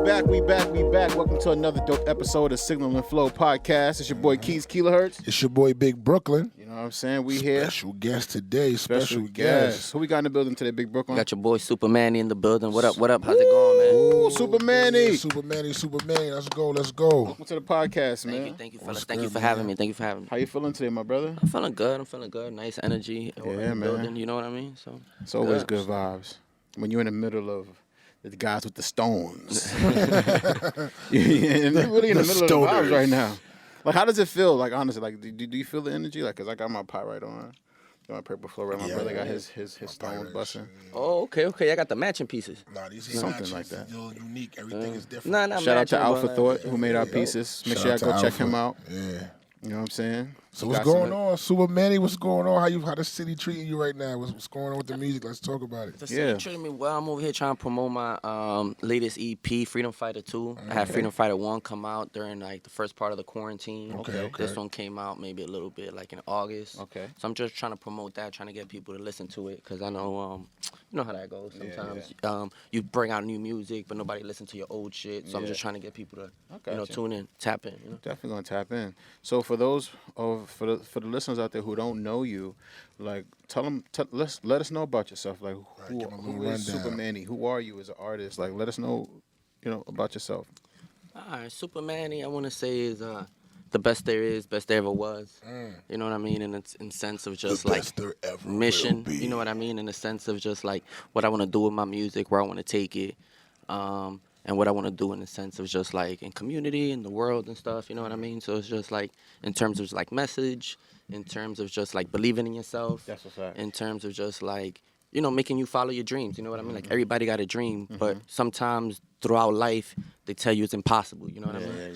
back. Welcome to another dope episode of Signal and Flow podcast. It's your boy KeyzKiloHz. It's your boy Big Brooklyn. You know what I'm saying? We here. Special guest today. Special guest. Who we got in the building today, Big Brooklyn? Got your boy Super Manny in the building. What up? How's it going, man? Ooh, Super Manny. Super Manny. Let's go. Welcome to the podcast, man. Thank you, fellas. Thank you for having me. How you feeling today, my brother? I'm feeling good. Nice energy in the man. building. You know what I mean? So it's always good vibes. When you're in the middle of the guys with the stones. You're really in the middle of the vibes right now. Like, how does it feel? Like, honestly, like, do you feel the energy? Like, cause I got my pot right on. Got my purple flow right. My brother got his stones busting. Oh, okay. I got the matching pieces. Nah, these Something matches, like that. You're unique. Everything is different. Nah, Shout out to Alpha but, Thought who made our pieces. Make sure y'all go check him out. Yeah. You know what I'm saying? So what's going on, Super Manny? What's going on? How the city treating you right now? What's going on with the music? Let's talk about it. The city treating me well. I'm over here trying to promote my latest EP, Freedom Fighter 2. I had Freedom Fighter 1 come out during like the first part of the quarantine. Okay. This one came out maybe a little bit like in August. Okay. So I'm just trying to promote that, trying to get people to listen to it, because I know you know how that goes. Sometimes you bring out new music, but nobody listens to your old shit. So I'm just trying to get people to tune in, tap in. You know? Definitely gonna tap in. So for those for the listeners out there who don't know you, like let us know about yourself. Like who is Super Manny? Who are you as an artist? Like let us know, about yourself. All right, Super Manny, I want to say is the best there is, best there ever was. You know what I mean? In sense of just The like best there ever mission. will be. You know what I mean? In the sense of just like what I want to do with my music, where I want to take it. And what I want to do in the sense of just like in community, in the world and stuff, you know what I mean? So it's just like in terms of like message, in terms of just like believing in yourself. That's a fact. In terms of just like, making you follow your dreams, you know what I mean? Like everybody got a dream, but sometimes throughout life, they tell you it's impossible, you know what I mean?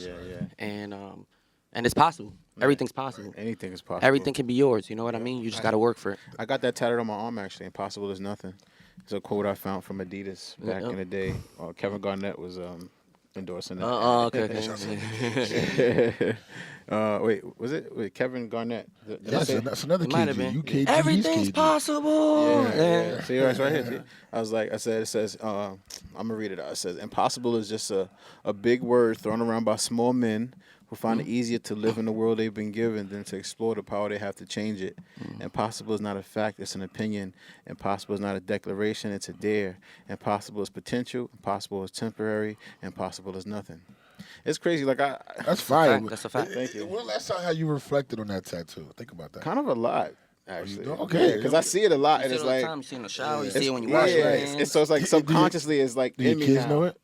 Yeah. And it's possible. Everything's possible. Anything is possible. Everything can be yours, you know what I mean? You just got to work for it. I got that tatted on my arm actually. Impossible is nothing. It's a quote I found from Adidas back in the day. Kevin Garnett was endorsing that. Okay. Wait, was it? Wait, Kevin Garnett. That's another KG. UKG. Everything's possible. Yeah. See, it's right here. See? I said, it says, I'm going to read it out. It says, impossible is just a big word thrown around by small men who find it easier to live in the world they've been given than to explore the power they have to change it. Impossible is not a fact, it's an opinion. Impossible is not a declaration, it's a dare. Impossible is potential, impossible is temporary, impossible is nothing. It's crazy, like That's fire. That's a fact. Thank you. Well, last time how you reflected on that tattoo. Think about that. kind of a lot, actually. Okay. Because I see it a lot, You and see it's it all the like... time. You see it in the shower. You see it when you wash Yeah, your hands. so it's like subconsciously, it's like Do your in me kids now. know it?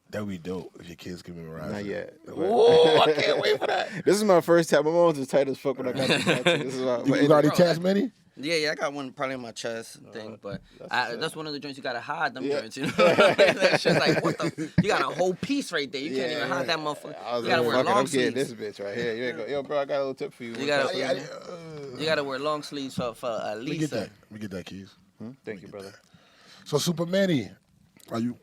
That would be dope if your kids can memorize Not it. yet. Whoa, I can't wait for that. This is my first time. My mom's as tight as fuck when I got this tattoo. This is You got any tats, Manny? Yeah, I got one probably on my chest thing, but that's one of the joints you gotta hide them joints, you know? That shit's like, what the? You got a whole piece right there. You can't even hide that motherfucker. You gotta wear long I'm getting sleeves. this bitch right here. You ain't go, yo, bro, I got a little tip for you. You gotta wear long sleeves for at Let me least. get we get that, Keys. Thank you, brother. So, Super Manny,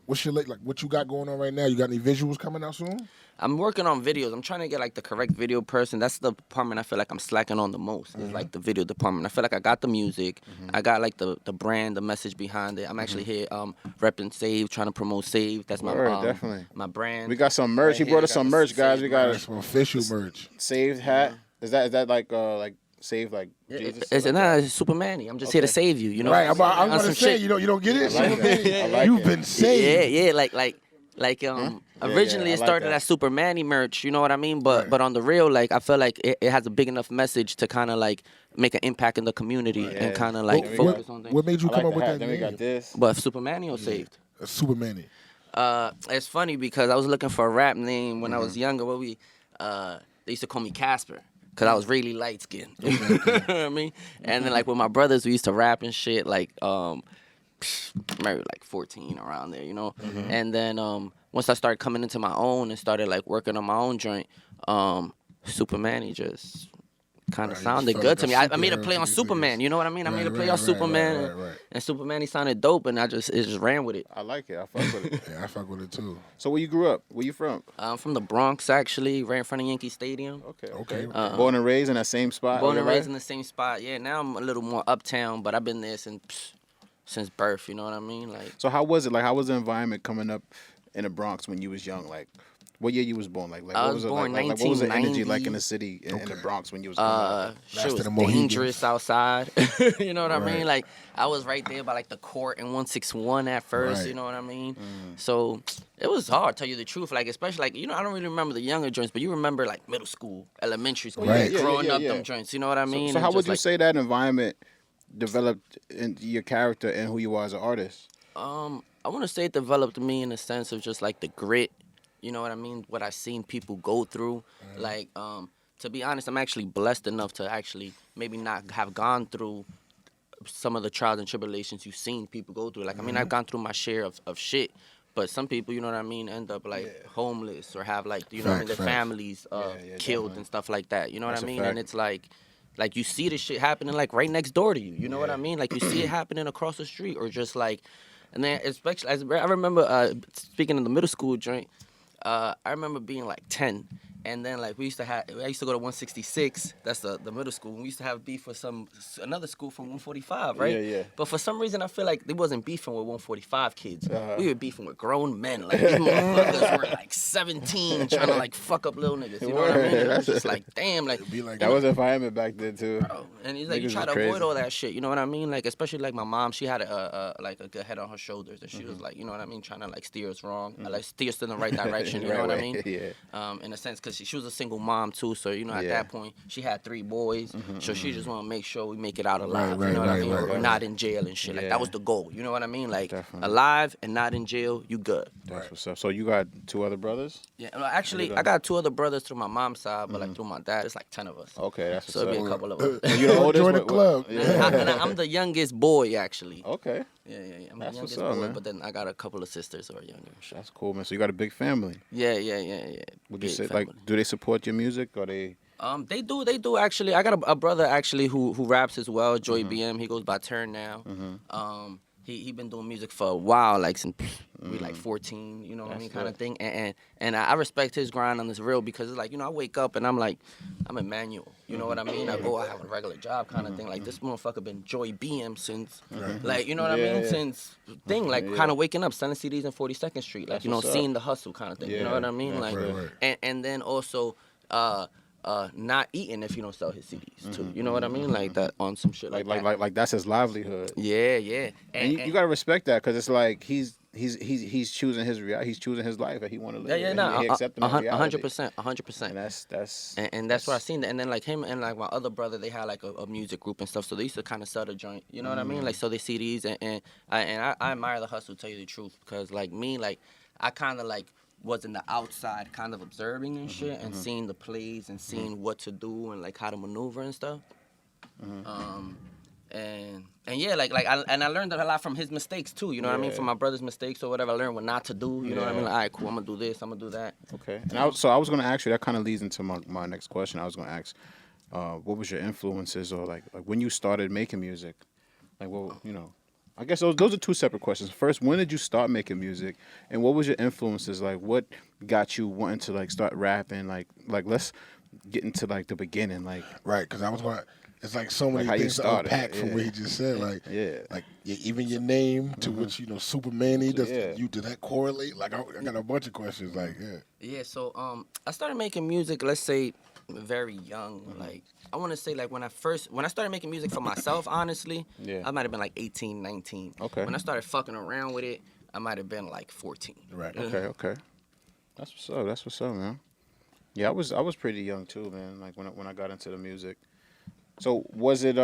what's your what you got going on right now? You got any visuals coming out soon? I'm working on videos. I'm trying to get like the correct video person. That's the department I feel like I'm slacking on the most. Is like the video department. I feel like I got the music. I got like the brand, the message behind it. I'm actually here repping Save, trying to promote Save. That's my definitely. my brand. We got some merch. He brought us some merch, guys. We got Some official merch. Saved hat. Is that like Save like Jesus? It's Super Manny. I'm just here to save you. You know. Right, I'm On gonna some say shit. you don't get it. I like Super that. Manny. I like You've it. been saved. Yeah. Originally I it like started that. as Super Manny merch, you know what I mean? But on the real, like I feel like it has a big enough message to kind of like make an impact in the community and kind of like focus on things. What made you I come like up with the hat. that Then we got name? this. But Super Manny or Saved? Super Manny. It's funny because I was looking for a rap name when I was younger. They used to call me Casper. Cause I was really light skinned, you know what I mean? And then like with my brothers, we used to rap and shit. Like maybe like 14 around there, you know. And then once I started coming into my own and started like working on my own joint, Super Manny just kind of sounded good to me. I made a play on Superman, you know what I mean? I made a play on Superman, and Superman, he sounded dope, and it just ran with it. I like it. I fuck with it. Yeah, I fuck with it too. So where you grew up? Where you from? I'm from the Bronx, actually, right in front of Yankee Stadium. Okay. Born and raised in that same spot? Born and raised in the same spot. Yeah, now I'm a little more uptown, but I've been there since birth, you know what I mean? Like. So how was it? Like, how was the environment coming up in the Bronx when you was young? Like, what year you was born? Like I what was was it born like what was the energy 1990. like in the city in the Bronx when you was growing up? Shit Last was of the Mohegans. dangerous outside. You know what I Right. mean? Like I was right there by like the court in 161 at first. Right. You know what I mean? So it was hard. Tell you the truth. Like especially like I don't really remember the younger joints, but you remember like middle school, elementary school, Right. Yeah, growing yeah, up yeah. them joints. You know what I mean? So And how would just, you like, say that environment developed in your character and who you are as an artist? I want to say it developed me in the sense of just like the grit, you know what I mean? What I seen people go through. Like, to be honest, I'm actually blessed enough to actually maybe not have gone through some of the trials and tribulations you've seen people go through. Like, I mean, I've gone through my share of shit. But some people, you know what I mean, end up like homeless or have like, you know what I mean, their Facts. families Yeah, killed definitely. and stuff like that. You know That's what a I mean? fact. And it's like you see this shit happening like right next door to you. You know what I mean? Like you see it happening across the street or just like, and then especially I remember speaking in the middle school joint. I remember being like 10, and then like I used to go to 166. That's the middle school. And we used to have beef with another school from 145, right? Yeah, yeah. But for some reason, I feel like they wasn't beefing with 145 kids. Uh-huh. We were beefing with grown men. Like these motherfuckers were like 17, trying to like fuck up little niggas. You know what I mean? And I was just like, damn, like. Be like That was the environment back then too. Bro, and he's like, you Niggas try was to crazy. avoid all that shit. You know what I mean? Like, especially like my mom, she had a good head on her shoulders, and she was like, you know what I mean, trying to like steer us wrong, like steer us in the right direction. You know Right what I way, mean? yeah. In a sense, because she was a single mom too, so you know at Yeah. that point she had 3 boys, so she just want to make sure we make it out alive. Right, you know what I right, mean? right, Or right. not in jail and shit. Like Yeah. that was the goal. You know what I mean? Like Definitely. alive and not in jail, you good. That's what's up. So you got 2 other brothers? Yeah. Well, actually, I got 2 other brothers through my mom's side, but like through my dad, it's like 10 of us. Okay, that's So it'd what's be a up. couple of us. So you the oldest? Join the What- club. Yeah. And I'm the youngest boy actually. Okay, Yeah. I'm That's the what's youngest up, boy, man. but then I got a couple of sisters who are younger. and shit. that's cool, man. So you got a big family. Yeah. Would you Big say family. like, do they support your music or they? They do actually. I got a brother actually who raps as well, Joy Mm-hmm. BM. He goes by Turn now. He been doing music for a while, like since we like 14, you know what I That's mean, kind of dope. thing. And I respect his grind on this real because it's like, you know, I wake up and I'm like, I'm a manual. You know what I mean? I have a regular job kind of thing. Like this motherfucker been Joy BM since, like, you know what I Yeah, mean? yeah. Since thing, like Yeah. kind of waking up, selling CDs in 42nd Street, like, That's you know, what's up. seeing the hustle kind of thing. You know Yeah, what I mean? that's Like, right. and then also, not eating if you don't sell his CDs too. You know what I mean? Like that on some shit like that. Like that's his livelihood. Yeah. And you gotta respect that because it's like he's choosing his reality. He's choosing his life that he want to live. yeah, and no, he accepting that reality. 100%. And that's And that's what I seen. And then like him and like my other brother, they had like a music group and stuff. So they used to kind of sell the joint. You know what I mean? Like so they CDs and I admire the hustle. To tell you the truth, because like me, like I kind of like was in the outside, kind of observing and shit, and seeing the plays and seeing what to do and like how to maneuver and stuff. And yeah, I learned a lot from his mistakes too. You know what I mean? Yeah. From my brother's mistakes or whatever. I learned what not to do. You know what I mean? Like, all right, cool. I'm gonna do this. I'm gonna do that. Okay. And I was going to ask you, that kind of leads into my next question. I was going to ask, what was your influences or like when you started making music? Like, well, you know, I guess those are 2 separate questions. First, when did you start making music? And what was your influences? Like, what got you wanting to like start rapping? Like let's get into like the beginning. Like, Right, because I was going. It's like so many how you things to started, unpack from yeah. what he just said. Like, Yeah. like even your name to which Super Manny. Does Yeah. did that correlate? Like, I got a bunch of questions. Like, yeah. Yeah, so I started making music, let's say, very young. Like I want to say like when I started making music for myself, honestly, Yeah. I might have been like 18, 19. Okay. When I started fucking around with it, I might have been like 14. Right. Okay. That's what's up, man. Yeah, I was pretty young too, man. Like when I got into the music. So was it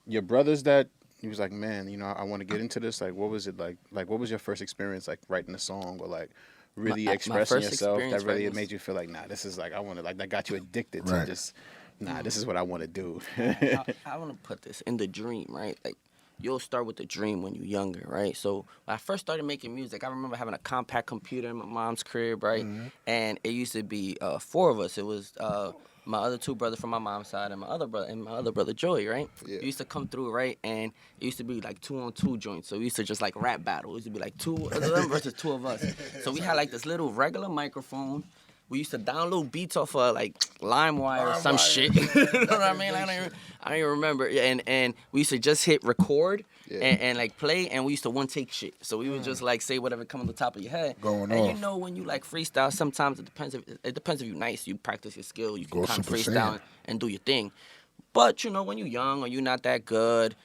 your brothers that he was like, man, you know, I want to get into this? Like, what was it like? Like, what was your first experience like writing a song or like really My expressing first yourself that experience really writing made you feel like, nah, this is like I want to like that got you addicted to Right. just, nah, this is what I want to do. I want to put this in the dream, right? Like, you'll start with the dream when you're younger, right? So when I first started making music, I remember having a compact computer in my mom's crib, right? And it used to be 4 of us. It was my other 2 brothers from my mom's side and my other brother Joey, right? Yeah. We used to come through, right? And it used to be like 2-on-2 joints. So we used to just like rap battle. It used to be like 2 of them versus 2 of us. So we had like this little regular microphone. we used to download beats off of like LimeWire or some shit. You know what I mean? I don't even remember. And we used to just hit record and like play, and we used to one take shit. So we would just like say whatever come on the top of your head. Going and off. you know when you like freestyle, sometimes it depends if you're nice, you practice your skill, you can kind of Super freestyle Saiyan. and do your thing. But you know when you're young or you're not that good,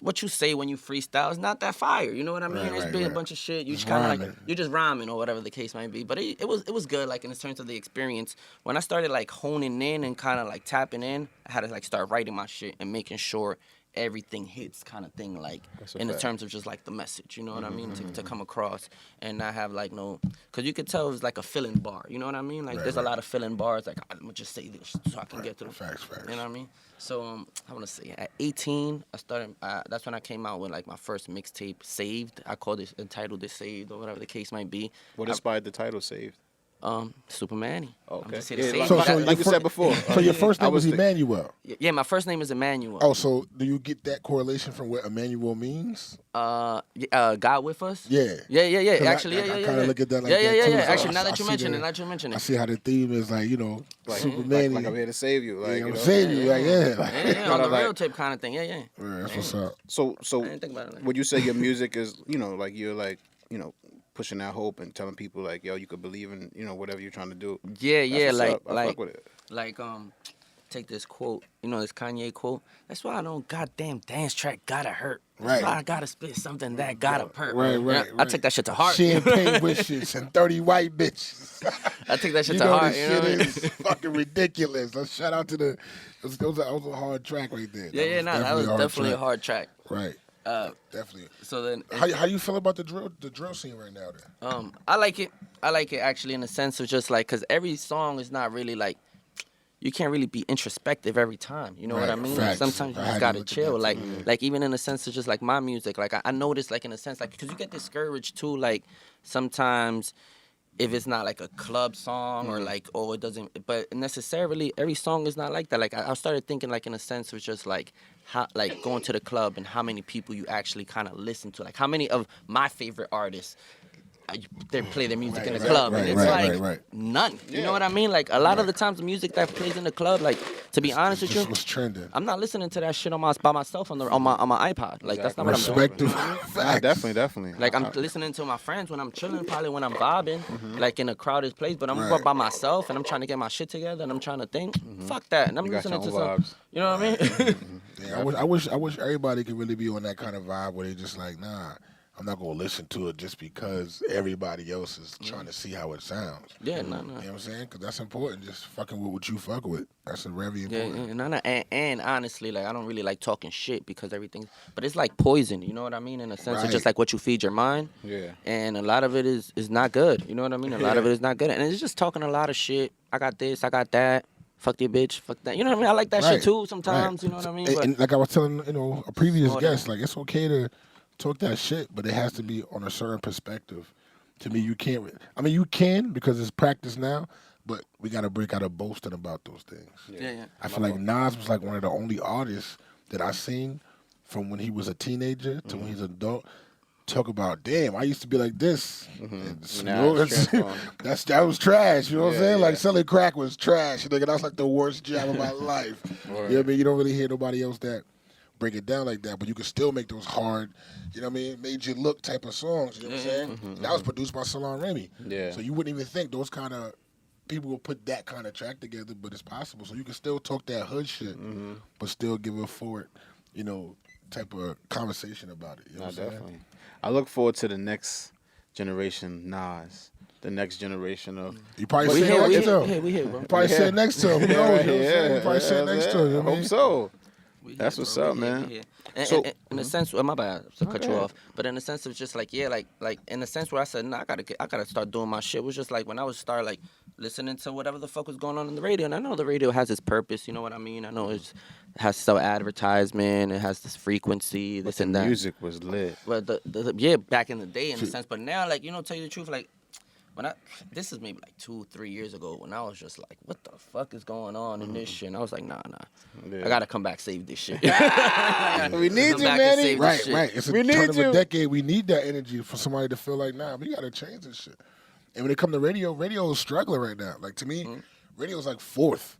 what you say when you freestyle is not that fire. You know what I mean? It's been a bunch of shit. You just kind of like you're just rhyming or whatever the case might be. But it was good. Like in terms of the experience, when I started like honing in and kind of like tapping in, I had to like start writing my shit and making sure everything hits kind of thing, like in the terms of just like the message, you know what I mean, to come across and not have like no, because you could tell it was like a filling bar, you know what I mean, like there's a lot of filling bars, like I'm gonna just say this so I can get to the facts. You know what I mean? So I want to say at 18 I started, that's when I came out with like my first mixtape, Saved. I called it, entitled it Saved or whatever the case might be. What inspired the title Saved? Super Manny. Okay. So like you said before. So your first name was Emmanuel. Yeah, my first name is Emmanuel. Oh, so do you get that correlation from what Emmanuel means? God with us. Yeah. Actually, I kind of look at that like yeah. that too. So Actually, now I that you see mention that- it, I see how the theme is like, you know, Superman. Like I'm here to save you. Like, I'm you know? saving you. Like, on the like- real tip kind of thing. Yeah. That's what's up. So I didn't think about it like would you say your music is, you know, like you're like, you know, pushing that hope and telling people like, yo, you could believe in, you know, whatever you're trying to do? Yeah, That's what's like up. I fuck with it. like take this quote, you know, this Kanye quote. That's why I don't goddamn dance track gotta hurt. That's why I gotta spit something that gotta hurt. Right. I take that shit to heart. Champagne wishes and 30 white bitches. I take that shit You to know heart. this You know what I shit mean? is fucking ridiculous. Let's shout out to the. That was a hard track right there. That was definitely a hard track. Right. Definitely. So then, How you feel about the drill scene right now then? I like it. I like it actually in the sense of just like, cause every song is not really like, you can't really be introspective every time. You know what I mean? Like, sometimes you just gotta chill. Like even in the sense of just like my music. Like I noticed like in a sense like, cause you get discouraged too. Like sometimes if it's not like a club song or like, oh, it doesn't, but necessarily every song is not like that. Like I started thinking like in a sense of just like how, like going to the club and how many people you actually kind of listen to. Like how many of my favorite artists, they play their music in the club, and it's like none. You know what I mean? Like a lot of the times, the music that plays in the club, like to be honest with you, was trending. I'm not listening to that shit by myself on my iPod. Like that's not what I'm doing. Nah, definitely. Like I'm listening to my friends when I'm chilling, probably when I'm vibing, like in a crowded place. But I'm by myself and I'm trying to get my shit together and I'm trying to think. Fuck that, and I'm listening to some. You know what I mean? Yeah, I wish everybody could really be on that kind of vibe where they just like, nah, I'm not gonna listen to it just because everybody else is trying to see how it sounds. Yeah, no. You know what I'm saying? Because that's important. Just fucking with what you fuck with. That's very important. And honestly, like I don't really like talking shit because everything, but it's like poison. You know what I mean? In a sense of just like what you feed your mind. Yeah. And a lot of it is not good. You know what I mean? A lot of it is not good, and it's just talking a lot of shit. I got this. I got that. Fuck your bitch. Fuck that. You know what I mean? I like that shit too sometimes. You know what I mean? And like I was telling a previous guest, like it's okay to talk that shit, but it has to be on a certain perspective. To me, you can't. I mean, you can because it's practice now, but we got to break out of boasting about those things. Yeah. I feel like Nas was like one of the only artists that I seen from when he was a teenager to when he's an adult. Talk about, damn, I used to be like this. And, that was trash. You know what I'm saying? Like selling crack was trash. Nigga, that's like the worst job of my life. You know what I mean? You don't really hear nobody else that break it down like that, but you can still make those hard, you know what I mean, made you look type of songs. You know what I'm saying? That was produced by Salon Remy. Yeah. So you wouldn't even think those kind of people will put that kind of track together, but it's possible. So you can still talk that hood shit, but still give a forward, type of conversation about it. You know what I'm Definitely. I look forward to the next generation Nas. The next generation of... You probably sit next to him. We here, bro. You probably sit next to him. You know what I'm saying? You probably sit next to him. You know I what I hope mean? so. That's here, what's bro. up, man. We here. And, So- and in a sense, my bad to cut you off, but in the sense of just like like in the sense where I said, I gotta start doing my shit. It was just like when I would start like listening to whatever the fuck was going on in the radio, and I know the radio has its purpose. You know what I mean? I know it has some advertisement, it has this frequency, this and that. Music was lit. But back in the day, in a sense. But now, like tell you the truth, like. This is maybe like 2-3 years ago when I was just like, what the fuck is going on in this shit? And I was like, nah. Yeah. I gotta come back, save this shit. We need you, Manny. Right. It's a We turn need of you. a decade. We need that energy for somebody to feel like, nah, we gotta change this shit. And when it comes to radio is struggling right now. Like to me, radio is like fourth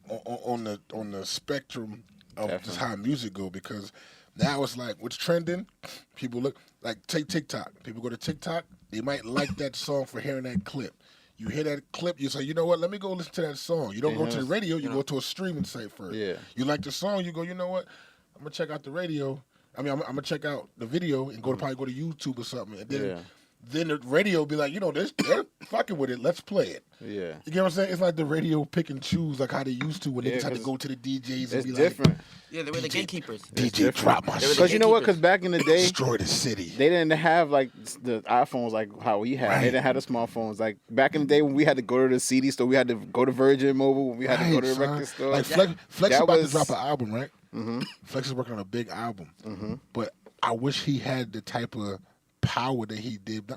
on the spectrum of just how music go, because now it's like what's trending. People look like take TikTok. People go to TikTok. They might like that song for hearing that clip. You hear that clip, you say, you know what? Let me go listen to that song. You don't go to the radio. You go to a streaming site first. Yeah. You like the song. You go, you know what? I'm gonna check out the radio. I mean, I'm gonna check out the video and probably go to YouTube or something. And then the radio will be like, you know, they're fucking with it. Let's play it. Yeah. You get what I'm saying? It's like the radio pick and choose, like how they used to when they just had to go to the DJs and be different. like, Yeah, they were the gatekeepers. DJ, drop my shit. Because you know what? Because back in the day, destroy the city. They didn't have like the iPhones like how we had. They didn't have the smartphones. Like back in the day when we had to go to the CD store, we had to go to Virgin Mobile. When we had to go to the record store. Like Flex is about to drop an album, right? Mm-hmm. Flex is working on a big album. Mm-hmm. But I wish he had the type of power that he did.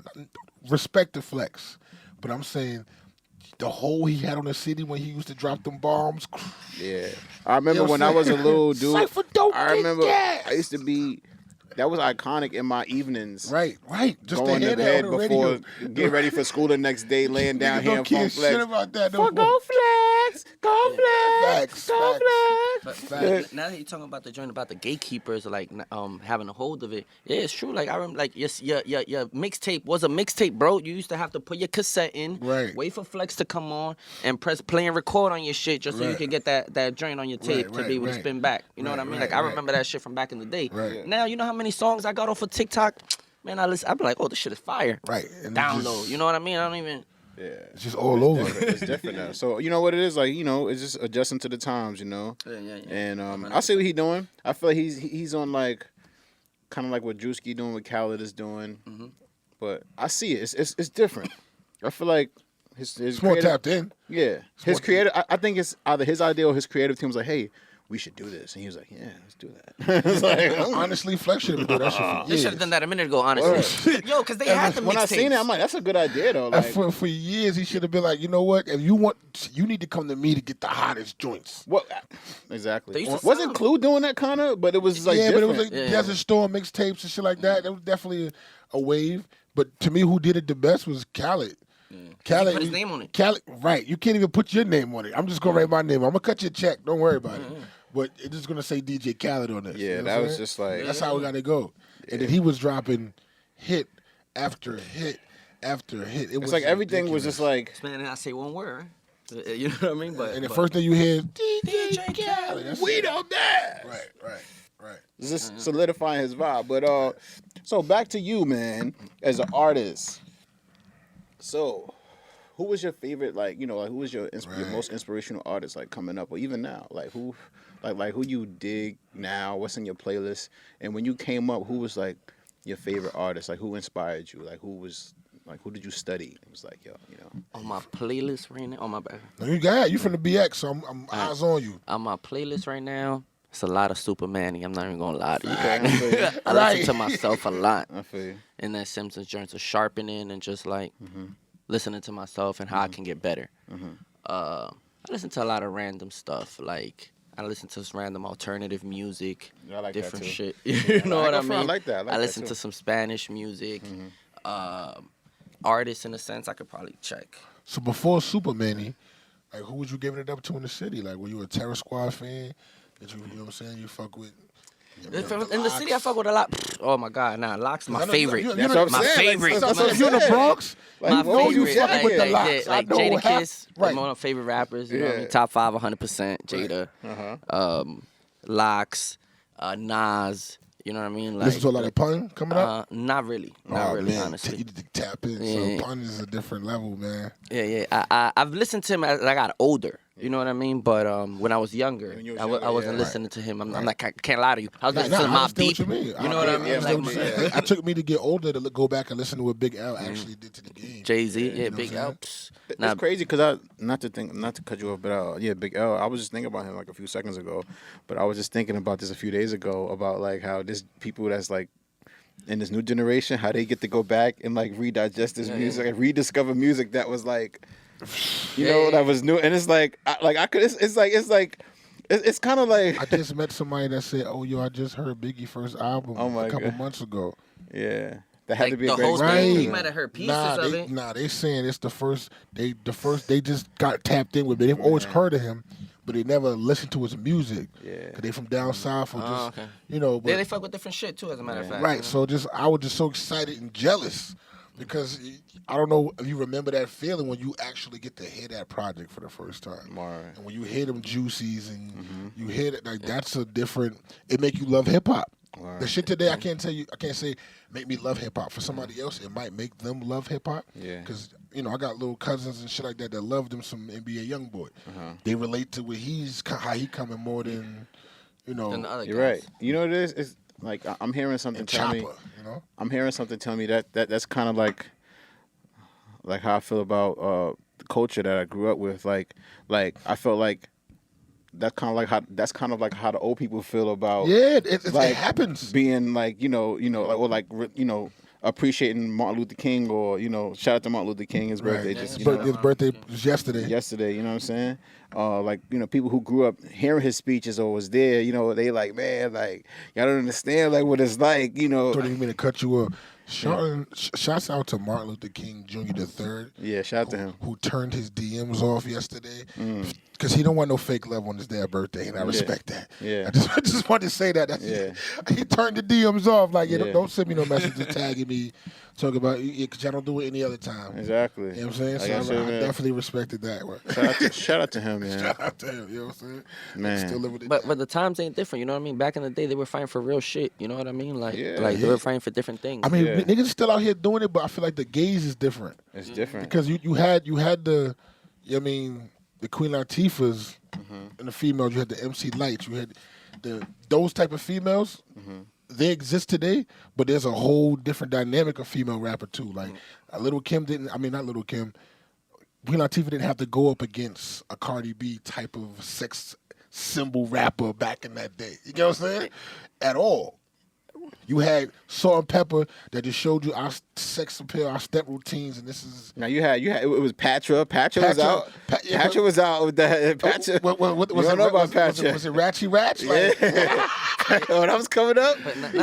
Respect to Flex, but I'm saying the hole he had on the city when he used to drop them bombs. Yeah, I remember when I was a little dude. Cypher, don't I remember gas. I used to be. That was iconic in my evenings. Right. Just going to hear to that bed on the before radio. getting ready for school the next day, laying down here Don't and care Funk Flex. shit about that. Fuck go Flex, go Flex, Facts, go facts. Flex. But now that you're talking about the joint about the gatekeepers, like having a hold of it, yeah, it's true. Like I remember, like your mixtape was a mixtape, bro. You used to have to put your cassette in, wait for Flex to come on, and press play and record on your shit just so you could get that joint on your tape to be able to spin back. You know what I mean? Like I remember that shit from back in the day. Right. Now you know how many songs I got off of TikTok. Man, I be like, oh, this shit is fire. Right. And download. You know what I mean? I don't even. Yeah, it's just all over. It's different now. So you know what it is, like, you know, it's just adjusting to the times, you know. Yeah. And I see what he's doing. I feel like he's on like kind of like what Drewski doing, what Khaled is doing. Mm-hmm. But I see it. It's different. I feel like his more tapped in. Yeah, his creative. I think it's either his idea or his creative team was like, hey, we should do this, and he was like, yeah, let's do that. It's like, honestly, Flex should have done that shit for years. They should have done that a minute ago, honestly. Yo, because they had the mixtapes. When I seen it, I'm like, that's a good idea, though. Like, for years, he should have been like, you know what? If you need to come to me to get the hottest joints. What? Exactly. Wasn't Clue doing that kind of? But it was like different. But it was like Desert Storm mixtapes and shit like that. That was definitely a wave. But to me, who did it the best was Khaled. Khaled put his name on it. Khaled, right? You can't even put your name on it. I'm just gonna write my name. I'm gonna cut your check. Don't worry about it. But it's just gonna say DJ Khaled on this. Yeah, you know that was just like that's how we gotta go. Yeah. And then he was dropping hit after hit after hit. It's like everything was just like. Man, I say one word. You know what I mean? And the first thing you hear, DJ Khaled. We don't dance. Right. It's just solidifying his vibe. But so back to you, man, as an artist. So, who was your favorite? Like, you know, like who was your most inspirational artist? Like coming up, or even now, like who you dig now? What's in your playlist? And when you came up, who was like your favorite artist? Like who inspired you? Like who did you study? It was like, yo, you know. On my playlist right now, on my back. No, you from the BX, so I'm eyes on you. On my playlist right now, it's a lot of Super Manny. I'm not even gonna lie to you. I listen to myself a lot. I feel you. In that Simpsons joint of sharpening and just like listening to myself and how I can get better. I listen to a lot of random stuff. Like I listen to some random alternative music, like different that too. shit. You know what I mean? I like that. I listen to some Spanish music. Artists, in a sense, I could probably check. So before Super Manny, like who was you giving it up to in the city? Like were you a Terror Squad fan? Did you know what I'm saying? You fuck with. In the city, I fuck with a lot. Oh my God, nah, Locks my favorite. That's what I'm my saying. favorite. Like, if you're in the Bronx, My favorite. you fucking with the Locks. Like I know Jada Kiss, right. one of my favorite rappers. You know what I mean? Top 5, 100%. Jada, Locks, Nas. You know what I mean? Like, listen to a lot of Pun coming up? Not really. Not really, man. honestly. You need to tap in. So Pun is a different level, man. Yeah. I've listened to him as I got older. You know what I mean? But when I was younger, I wasn't listening to him. I'm not, I can't lie to you. I was listening to Mobb Deep. You know what I mean? It took me to get older to go back and listen to what Big L actually did to the game. Jay-Z, Big L. It's crazy because not to cut you off, but Big L. I was just thinking about him like a few seconds ago, but I was just thinking about this a few days ago about like how this people that's like in this new generation, how they get to go back and like redigest this music and rediscover music that was like, you know, that was new, and it's like, it's kind of like. I just met somebody that said, "Oh, yo, I just heard Biggie first album a couple months ago." Yeah. That had like to be the a great whole thing. experience. You might have heard pieces Nah, of it. they saying it's the first. They just got tapped in with it. They've always heard of him, but they never listened to his music. Yeah. Cause they from down south or just Okay. But They fuck with different shit too, as a matter of fact. right. You know? So I was just so excited and jealous because I don't know if you remember that feeling when you actually get to hear that project for the first time. Right. And when you hear them juicies and you hear it, like that's a different. It make you love hip hop. Right. The shit today, I can't say make me love hip hop. For somebody else, it might make them love hip hop. Yeah. Because I got little cousins and shit like that love them some NBA YoungBoy. They relate to how he coming more than Than the other You're guys. right. You know what it is? It's like I'm hearing something and tell Chopper. me. I'm hearing something tell me that's kind of like how I feel about the culture that I grew up with. Like I felt like that's kind of like how the old people feel about it like happens. being like appreciating Martin Luther King or shout out to Martin Luther King, his birthday just His birthday was yesterday. yesterday, you know what I'm saying? People who grew up hearing his speeches or was there, they like, man, like, y'all don't understand like what it's like, Don't even mean to cut you up. Shouts out to Martin Luther King Jr. the Third. Yeah, shout out to him. Who turned his DMs off yesterday because he don't want no fake love on his dad's birthday, and I respect that. Yeah. I just wanted to say that. He turned the DMs off. Like, don't send me no messages tagging me, talking about because y'all don't do it any other time. Exactly. You know what I'm saying? So I definitely respected that. Shout out to him, man. Shout out to him. You know what I'm saying? Man. Still living it. But the times ain't different, you know what I mean? Back in the day, they were fighting for real shit, you know what I mean? Like, they were fighting for different things. I mean, niggas still out here doing it, but I feel like the gaze is different. It's different. Because you had the, the Queen Latifahs and the females. You had the MC Lights. You had those type of females. They exist today, but there's a whole different dynamic of female rapper too. Like Little Kim not Little Kim. Queen Latifah didn't have to go up against a Cardi B type of sex symbol rapper back in that day. You get what I'm saying? At all. You had Salt and Pepper that just showed you our sex appeal, our step routines, and this is. Now you had it was Patra. Patra was out. Patra was out with that. Patra. What you don't know about Patra. Was it Ratchy Ratch? Like, when I was coming up,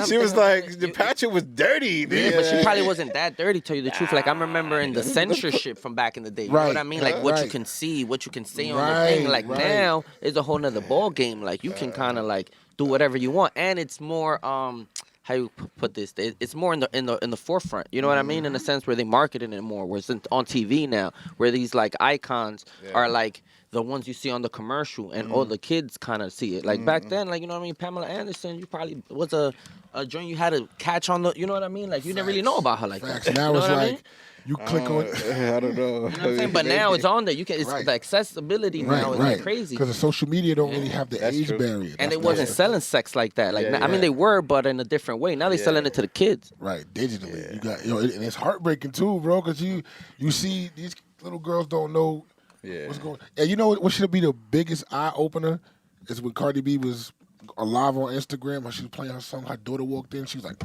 she was like, the Patra was dirty. Yeah, but she probably wasn't that dirty, tell you the truth. Like, I'm remembering the censorship from back in the day. You know what I mean? Like, what you can see, what you can say on the thing. Like, now, it's a whole nother ball game. Like, you can kind of, like, do whatever you want. And it's more, how you put this? It's more in the forefront. You know what I mean? In the sense where they marketed it more. Where it's on TV now, where these, like, icons are, like, the ones you see on the commercial, and all the kids kind of see it. Like, back then, like, you know what I mean? Pamela Anderson, you probably was a joint you had to catch on the, you know what I mean? Like, you didn't really know about her like that. Now you know it's what I like, mean? you click on. I don't know. You know what I'm saying? But now it's on there. You can. It's the accessibility now is like crazy. Because the social media don't really have the age barrier. And they wasn't selling sex like that. Like I mean, they were, but in a different way. Now they selling it to the kids. Right, digitally. You got, and it's heartbreaking too, bro. Because you see these little girls don't know what's going. And you know what should be the biggest eye opener is when Cardi B was live on Instagram when she was playing her song. Her daughter walked in. She was like,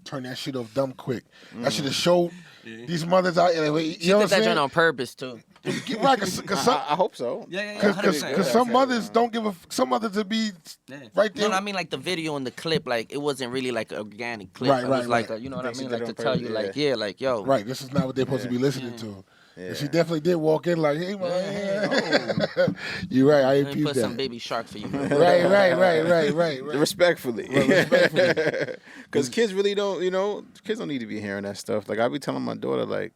turn that shit off dumb quick. That should have showed these mothers out there. You know what I'm saying? That on purpose too. Right, cause I hope so. Because some mothers don't give some mothers would be right there. No, I mean like the video and the clip, like it wasn't really like an organic clip. Right, it was right, like a, you know what I mean, like to purpose, tell you like like yo. Right, this is not what they're supposed to be listening to. Yeah. She definitely did walk in like, hey man, you're right. I ain't peeped put that. some baby shark for you. Right. Respectfully. Respectfully. Because kids really don't, kids don't need to be hearing that stuff. Like I be telling my daughter, like,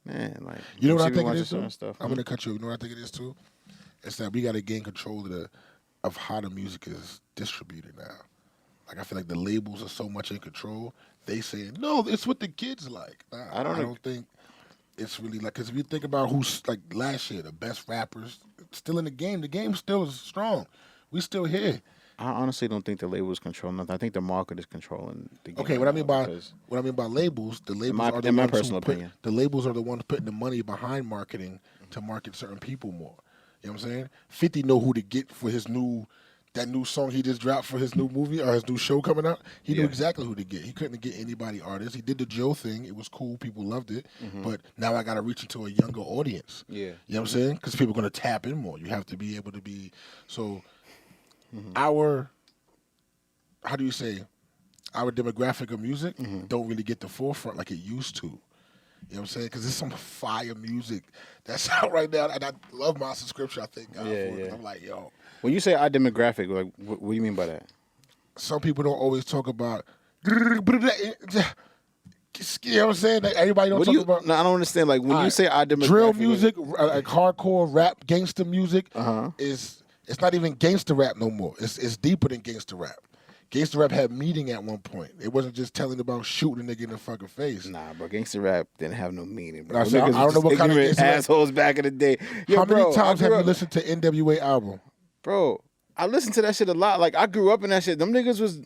man, like, you know what I think it is too? Stuff. I'm gonna cut you. You know what I think it is too? It's that we got to gain control of how the music is distributed now. Like I feel like the labels are so much in control. They say no, it's what the kids like. Nah, I don't think it's really like, because if you think about who's like last year, the best rappers still in the game still is strong. We still here. I honestly don't think the labels control nothing. I think the market is controlling the game. Okay, what I mean by labels, the labels are the in my ones personal opinion. The labels are the ones putting the money behind marketing to market certain people more. You know what I'm saying? 50 know who to get for that new song he just dropped for his new movie or his new show coming out. He knew exactly who to get. He couldn't get anybody artist. He did the Joe thing. It was cool. People loved it. But now I got to reach into a younger audience. Yeah. You know what I'm saying? Because people are going to tap in more. You have to be able to be. So how do you say, our demographic of music don't really get the forefront like it used to. You know what I'm saying? Because there's some fire music that's out right now, and I love my subscription. I think God for it. 'Cause I'm like, yo. When you say our demographic, like, what do you mean by that? Some people don't always talk about. You know what I'm saying? Like, everybody don't talk about. No, I don't understand. Like when you say our demographic, drill music, like hardcore rap, gangster music is it's not even gangster rap no more. It's deeper than gangster rap. Gangster rap had meaning at one point. It wasn't just telling about shooting a nigga in the fucking face. Nah, bro, gangster rap didn't have no meaning, bro. I don't know what kind of gangster assholes back in the day. Yo, How many bro, times have you listened to NWA album? Bro, I listened to that shit a lot. Like I grew up in that shit. Them niggas was.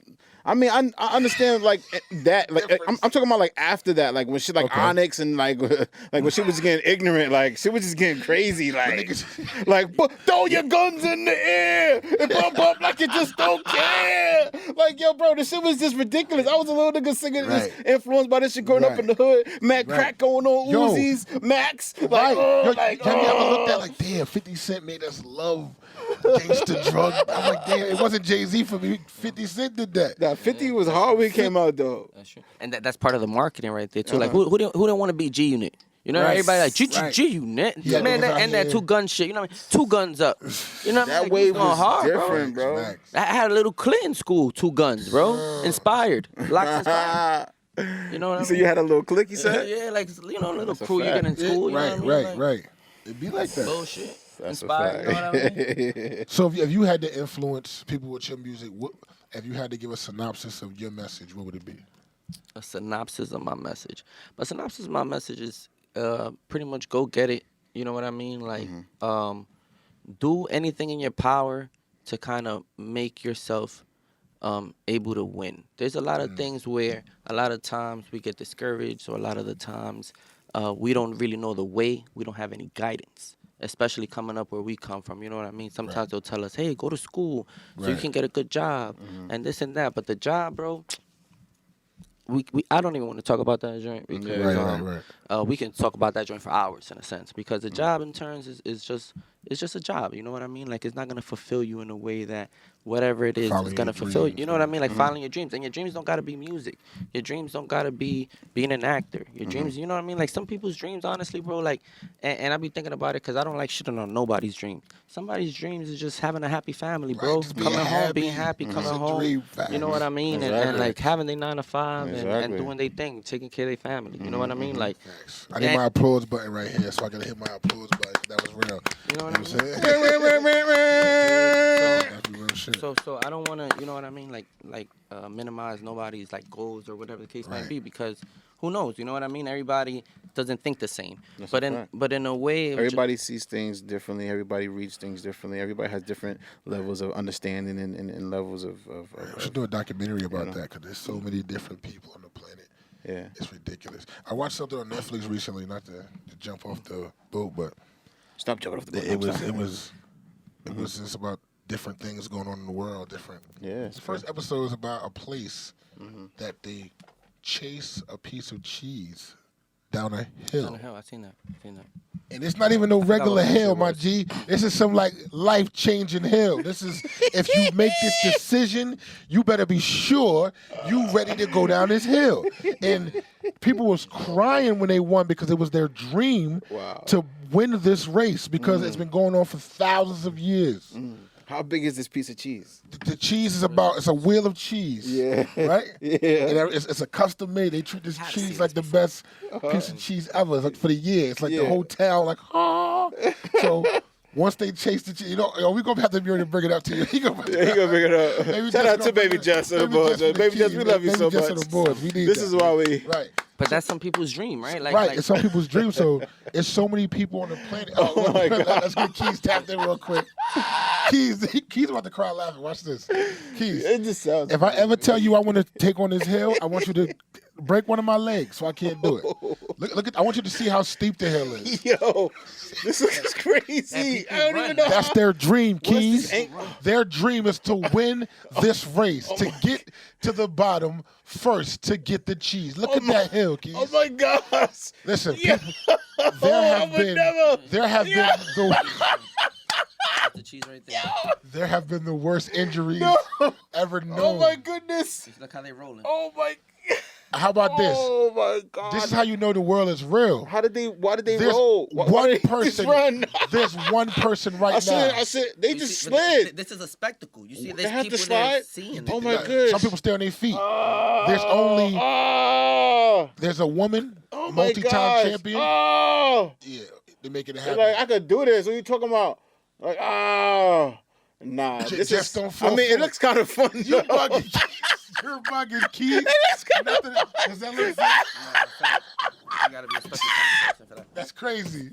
I mean, I understand like that. Like I'm talking about like after that, like when shit like Onyx and like when shit was getting ignorant, like shit was just getting crazy, like throw your guns in the air and bump up like you just don't care. Like yo, bro, this shit was just ridiculous. I was a little nigga singing this, influenced by this shit growing up in the hood. Mac crack going on Uzis, Max. Like, have you ever looked at like, damn, 50 Cent made us love gangster drug? I'm like, damn, it wasn't Jay-Z for me. 50 Cent did that. Nah, 50 was hard when it came out though. That's true. And that's part of the marketing right there too. Like who don't want to be G Unit? You know, everybody like G Unit. Yeah, man, that two gun shit. You know what I mean? Two guns up. You know what I mean? That like, wave was hard, different, bro. I had a little clip in school, two guns, bro. Inspired. Locks inspired. You know what I mean? So you had a little click, you said? Yeah, like a little crew you get in school. You know what I mean? Right. It'd be like that. Bullshit. That's Inspired. You know what I mean? So if you had to influence people with your music, if you had to give a synopsis of your message, what would it be? A synopsis of my message. My synopsis of my message is pretty much go get it. You know what I mean? Like, do anything in your power to kind of make yourself able to win. There's a lot of things where a lot of times we get discouraged, or a lot of the times we don't really know the way. We don't have any guidance, especially coming up where we come from. You know what I mean? Sometimes they'll tell us, hey, go to school so you can get a good job and this and that. But the job, bro, I don't even want to talk about that joint because we can talk about that joint for hours in a sense, because the job in turns is just a job. You know what I mean? Like, it's not gonna fulfill you in a way that whatever it is gonna fulfill you. You know what I mean? Like following your dreams, and your dreams don't gotta be music. Your dreams don't gotta be being an actor. Your dreams, you know what I mean? Like some people's dreams, honestly, bro. Like, and I be thinking about it because I don't like shitting on nobody's dreams. Somebody's dreams is just having a happy family, bro. Coming home, being happy, coming home. You know what I mean? And like having their 9 to 5 and doing their thing, taking care of their family. You know what I mean? Like, I need my applause button right here, so I gotta hit my applause button. That was real. You know what I mean? So I don't want to, you know what I mean, like minimize nobody's like goals or whatever the case might be, because who knows, you know what I mean? Everybody doesn't think the same. That's but in a way, everybody sees things differently. Everybody reads things differently. Everybody has different levels of understanding and levels of we should do a documentary about that, because there's so many different people on the planet. Yeah, it's ridiculous. I watched something on Netflix recently, not to jump off the boat, but stop jumping off the boat. It was just about different things going on in the world. Different. Yeah. The first episode was about a that they chase a piece of cheese down a hill. Down a hill, I seen that. And it's not even no regular hill, my G. This is some like life-changing hill. This is, if you make this decision, you better be sure you ready to go down this hill. And people was crying when they won, because it was their dream to win this race, because it's been going on for thousands of years. How big is this piece of cheese? The cheese is it's a wheel of cheese. Yeah. Right? Yeah. And it's a custom made. They treat this cheese like the best piece of cheese ever. It's like for the year. It's like the whole town, like, So once they chase the cheese, we're going to have to be able to bring it up to you. He gonna bring it up. Shout out to Baby Jess and the boys. Baby Jess, we love you so much. This is why we... Right. But that's some people's dream, right? It's some people's dream. So it's so many people on the planet. Oh my God. Let's get Keyz tapped in real quick. Keyz about to cry laughing. Watch this. Keyz. It just sounds. If I ever tell you I want to take on this hill, I want you to break one of my legs so I can't do it. Look at. I want you to see how steep the hill is. Yo, this is crazy. I don't even know. That's their dream, Keyz. Their dream is to win this race, to get to the bottom first, to get the cheese. Look at that hill, Keyz. Oh my gosh. Listen, people, there have been That's the cheese right there. There have been the worst injuries ever known. Oh my goodness. Look how they rolling. Oh my. How about this? Oh my God. This is how you know the world is real. Why did they There's roll? Why did they person. just run? There's one person right now. I said, they You just see- but slid. This is a spectacle. You see, They there's have to people there slide? seeing Oh it. my goodness. Some people stay on their feet. There's a woman, Oh my multi-time gosh. champion. Oh. Yeah, they make it They're happen. like, I could do this. What are you talking about? Like, nah. This Just is, don't fall I mean, it for looks kind of fun. You though. bugging. You're bugging, Keith. Nothing. Does that look fun? You gotta be a special kind of person for that. That's crazy.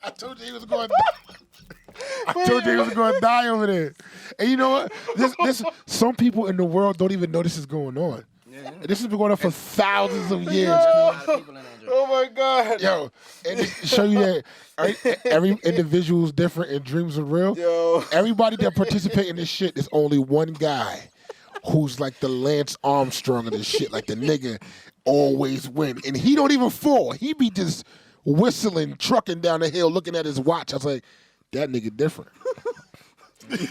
I told you he was going. I told you he was going to die over there. And you know what? This some people in the world don't even know this is going on. Yeah. This has been going on for thousands of years. A lot of people in that joint. Oh my God. Yo, and to show you that every individual is different and dreams are real. Yo. Everybody that participate in this shit, there's only one guy who's like the Lance Armstrong of this shit. Like the nigga always win. And he don't even fall. He be just whistling, trucking down the hill, looking at his watch. I was like, that nigga different.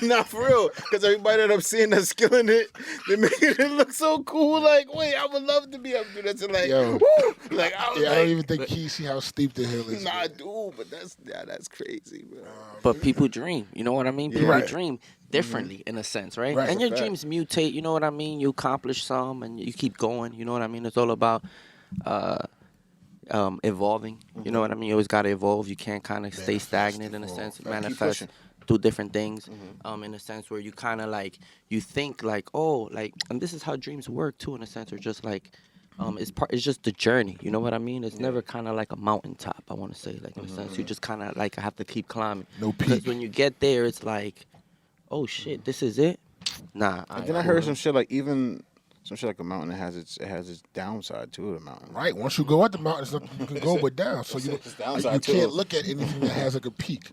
Not for real. Because everybody that I'm seeing that's killing it, they're making it look so cool. Like, wait, I would love to be able to do that. And like, Yo. woo! Like, I was Yeah, I like, don't even think he see how steep the hill is. nah, I do, but that's crazy, bro. But people dream, you know what I mean? People Right. dream differently in a sense, right? Right. And your Fact. dreams mutate, you know what I mean? You accomplish some and you keep going, you know what I mean? It's all about evolving, you know what I mean? You always got to evolve. You can't kind of stay stagnant in a evolve. sense, Keep manifest, pushing. do different things in a sense where you kind of like, you think like, oh, like, and this is how dreams work too in a sense, or just like, it's just the journey, you know what I mean? It's never kind of like a mountaintop, I want to say, like in a sense. You just kind of like have to keep climbing. No Because peak. when you get there, it's like, oh shit, this is it? Nah. And then I heard some shit like even some shit like a mountain that has its downside to the mountain. Right. Once you go up the mountain, there's nothing you can go but down. So you downside to can't it. look at anything that has like a peak.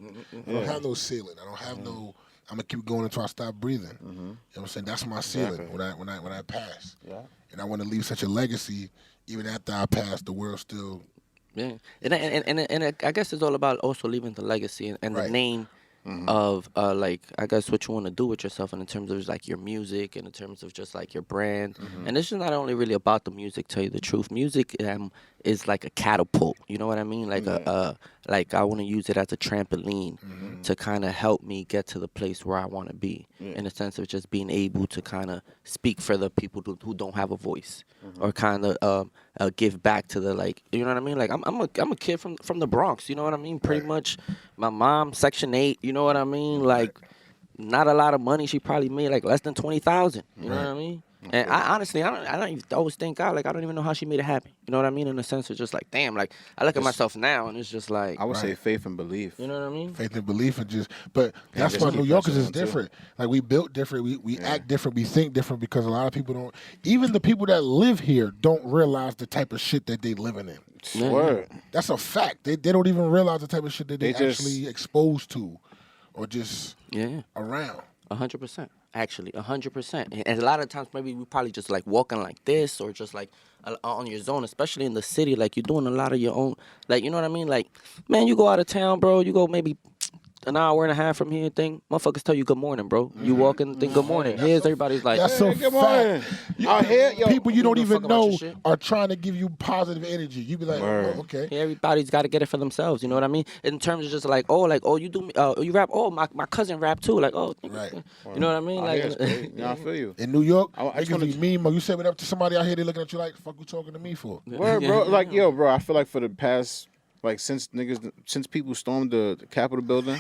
I don't have no ceiling. I don't have no. I'm gonna keep going until I stop breathing. You know what I'm saying? That's my ceiling when I pass. Yeah. And I want to leave such a legacy, even after I pass. The world still. Yeah, and I guess it's all about also leaving the legacy and the Right. name of like I guess what you want to do with yourself, and in terms of like your music, and in terms of just like your brand. And it's just not only really about the music. Tell you the truth, music is like a catapult. You know what I mean? Like like I want to use it as a trampoline to kind of help me get to the place where I want to be. In a sense of just being able to kind of speak for the people who don't have a voice, or kind of give back to the like, you know what I mean? Like I'm a kid from the Bronx, you know what I mean? Pretty much, my mom Section 8, you know what I mean? Like, not a lot of money. She probably made like less than 20,000. You know what I mean? And I honestly, I don't even always thank God. Like, I don't even know how she made it happen. You know what I mean? In the sense of just like, damn. Like, I look at myself now and it's just like, I would say faith and belief. you know what I mean? Faith and belief and just, but that's just why keep New Yorkers is pressing on, too. different. Like we built different, we act different, we think different because a lot of people don't. Even the people that live here don't realize the type of shit that they living in. Yeah. Word. That's a fact. They don't even realize the type of shit that they They just- actually exposed to, or just Yeah. around. 100%. Actually, 100%. And a lot of times, maybe we probably just like walking like this, or just like on your zone, especially in the city. Like, you're doing a lot of your own. Like, you know what I mean? Like, man, you go out of town, bro. You go maybe an hour and a half from here. Thing motherfuckers tell you good morning, bro. You walk in, think good morning. Here's everybody's like, That's Hey, a good fact. morning. Out here, yo, People you don't give a even fuck about your know shit. are trying to give you positive energy. You be like, Word. oh, okay. everybody's got to get it for themselves. You know what I mean? In terms of just like, oh, you do, you rap. Oh, my cousin rap too. Like, oh, Right. You know what I mean? Out Like, here, it's great. Yeah, I feel you. In New York, I just niggas wanna- be mean, or you say it up to somebody out here, they looking at you like, fuck you talking to me for? Word, bro. Like, yo, bro, I feel like for the past, like, since people stormed the Capitol building,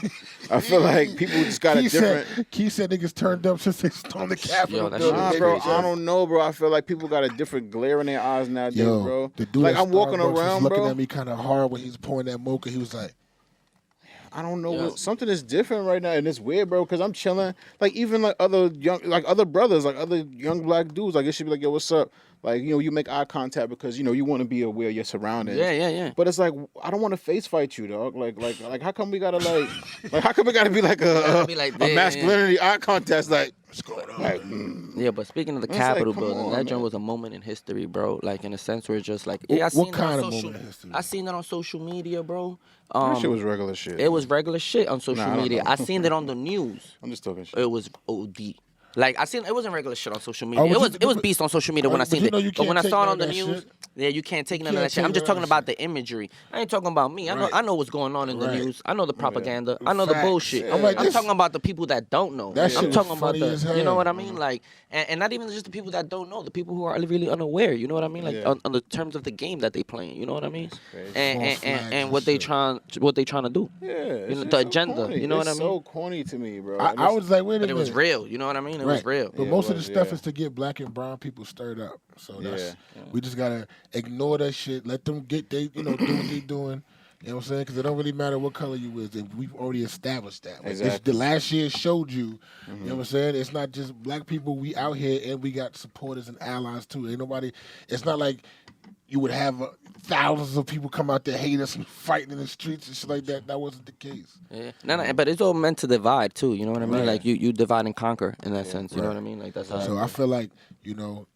I feel like people just got a different. Key said niggas turned up since they stormed the Capitol that building. shit Nah, is bro, crazy. I don't know, bro. I feel like people got a different glare in their eyes nowadays, Yo, bro. the dude Like, at I'm walking Starbucks was around, looking bro. at me kind of hard when he was pouring that mocha. He was like, I don't know. Yo. Something is different right now, and it's weird, bro. Because I'm chilling, like even like other brothers, like other young black dudes. Like it should be like, yo, what's up? Like, you know, you make eye contact because you know you want to be aware of your surroundings. yeah. But it's like I don't want to face fight you, dog. Like how come we gotta like how come we gotta be like gotta be like a that, masculinity eye contest? Like What's going on? Like, Yeah, but speaking of the It's like, Capitol come building, on, that joint man. was a moment in history, bro. Like in a sense where it's just like, yeah, I seen What it kind on of social. moment in history? I seen it on social media, bro. that shit was regular shit. It was regular shit on social Nah, I don't media. know. I seen it on the news. I'm just talking shit. It was OD. Like I seen, it wasn't regular shit on social media. Oh, but It was beast on social media when I but seen you it. know you But when I can't saw it take on the none of that news, shit. yeah, you can't take You none of can't that shit. take I'm just none of talking that about the imagery. I ain't talking about me. Right. I know what's going on in the Right. news. I know the propaganda. I know the Facts. bullshit. I'm like, I'm this- talking about the people that don't know. That shit I'm was talking about funny as you know hell. what I mean? Like, and not even just the people that don't know, the people who are really unaware. You know what I mean? Like Yeah. on the terms of the game that they playing. You know what I mean? crazy. And False flags and what they shit. trying to do. Yeah, You it's know, just the so agenda. corny. You know what I It's mean? so corny to me, bro. I was like, wait a But it minute. was real. You know what I mean? It was real. But Yeah, most it of the was, stuff yeah. is to get black and brown people stirred up. So that's Yeah. we just gotta ignore that shit. Let them get do what they doing. You know what I'm saying? Because it don't really matter what color you is. And we've already established that. Like Exactly. the last year showed you. You know what I'm saying? It's not just black people. We out here and we got supporters and allies too. Ain't nobody. It's not like you would have thousands of people come out there hate us and fighting in the streets and shit like that. That wasn't the case. Yeah. No, but it's all meant to divide too. You know what I mean? Right. Like you divide and conquer in that sense. You know what I mean? Like that's how. So I feel like,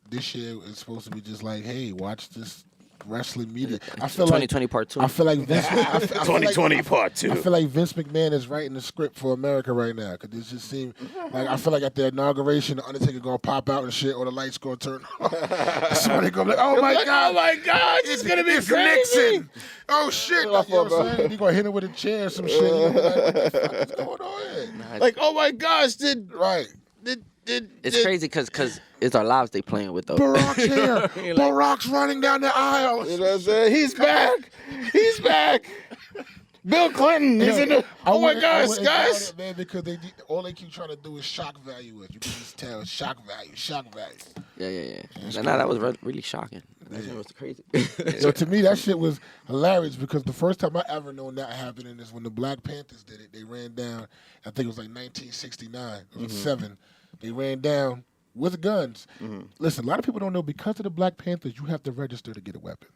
this year is supposed to be just like, hey, watch this wrestling media. I feel 2020 part 2. I feel like Vince. I feel 2020 like, part 2. I feel like Vince McMahon is writing the script for America right now because it just seems like I feel like at the inauguration, the Undertaker gonna pop out and shit, or the lights gonna turn off. Somebody gonna be like, "Oh my god, Oh my God, it's gonna be crazy. Nixon! Oh shit!" Like, you know what I'm bro. saying? You gonna hit him with a chair or some shit? You gonna be like, what the fuck is going on here? Like, oh my gosh, Right. It's crazy because it's our lives they playing with though. Barack's here. Barack's running down the aisle. You know what I'm saying? He's back. He's back. Bill Clinton. He's in the. Oh my gosh, guys. It, man, because all they keep trying to do is shock value it. You can just tell shock value. Yeah. Nah, that was really shocking. That shit was crazy. So to me, that shit was hilarious because the first time I ever known that happening is when the Black Panthers did it. They ran down. I think it was like 1969 or 7. They ran down with guns. Listen, a lot of people don't know because of the Black Panthers, you have to register to get a weapon.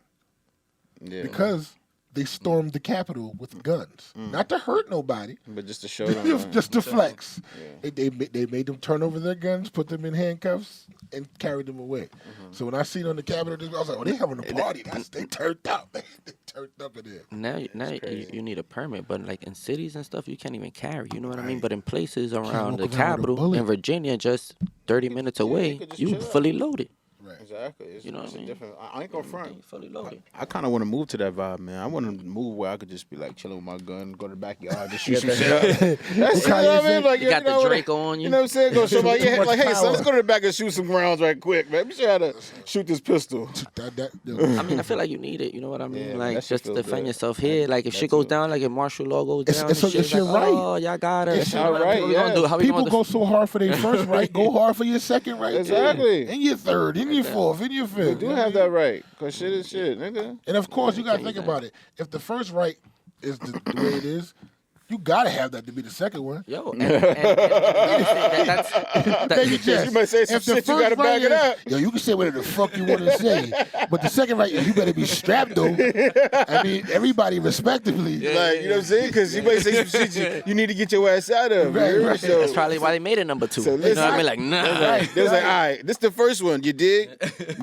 Yeah. Because they stormed the Capitol with guns. Not to hurt nobody. But just to show them. Just to flex. Yeah. They made them turn over their guns, put them in handcuffs, and carried them away. So when I seen on the Capitol, I was like, oh, they having a party. They turned up. They turned up in there. Now you need a permit, but like in cities and stuff, you can't even carry. You know what I mean? But in places around walk the around with a Capitol, bullet. in Virginia, just 30 minutes away, could just you chill out. fully loaded. Right. Exactly. It's, You know what it's I mean? different. I ain't gonna front. You fully loaded. I kind of want to move to that vibe, man. I want to move where I could just be like chilling with my gun, go to the backyard, just shoot some shit up. That's you know what I mean? Like You got the know, Draco on you. You know what I'm saying? Go show my Too much like, hey, son, power. let's go to the back and shoot some rounds right quick, man. Be sure how to shoot this pistol. I mean, I feel like you need it. You know what I mean? Yeah, like that shit just to feel defend good. yourself here. Like if shit goes down, like if martial law goes down, It's and shit, your like, right. oh, y'all got it. It's You know your what I right, mean? What we gonna yes. do? How we People gonna go so hard for their first right, go hard for your second right. Exactly. And your third, and your fourth, and your fifth. You do have that right, cause shit is shit, nigga. And of course, you got to think about it. If the first right is the way it is, you got to have that to be the second one. Yo, and Thank you, Jess. You might say some If the shit, you first gotta back right it up. Yo, you can say whatever the fuck you want to say, but the second right, you better be strapped though. I mean, everybody respectively. Like, you know what I'm saying? Because you might say some shit you need to get your ass out of. Right, you hear? right. So, that's probably why they made it number 2. So You know what I mean? listen. Like, nah. Right. They was like, all right, this the first one, you dig?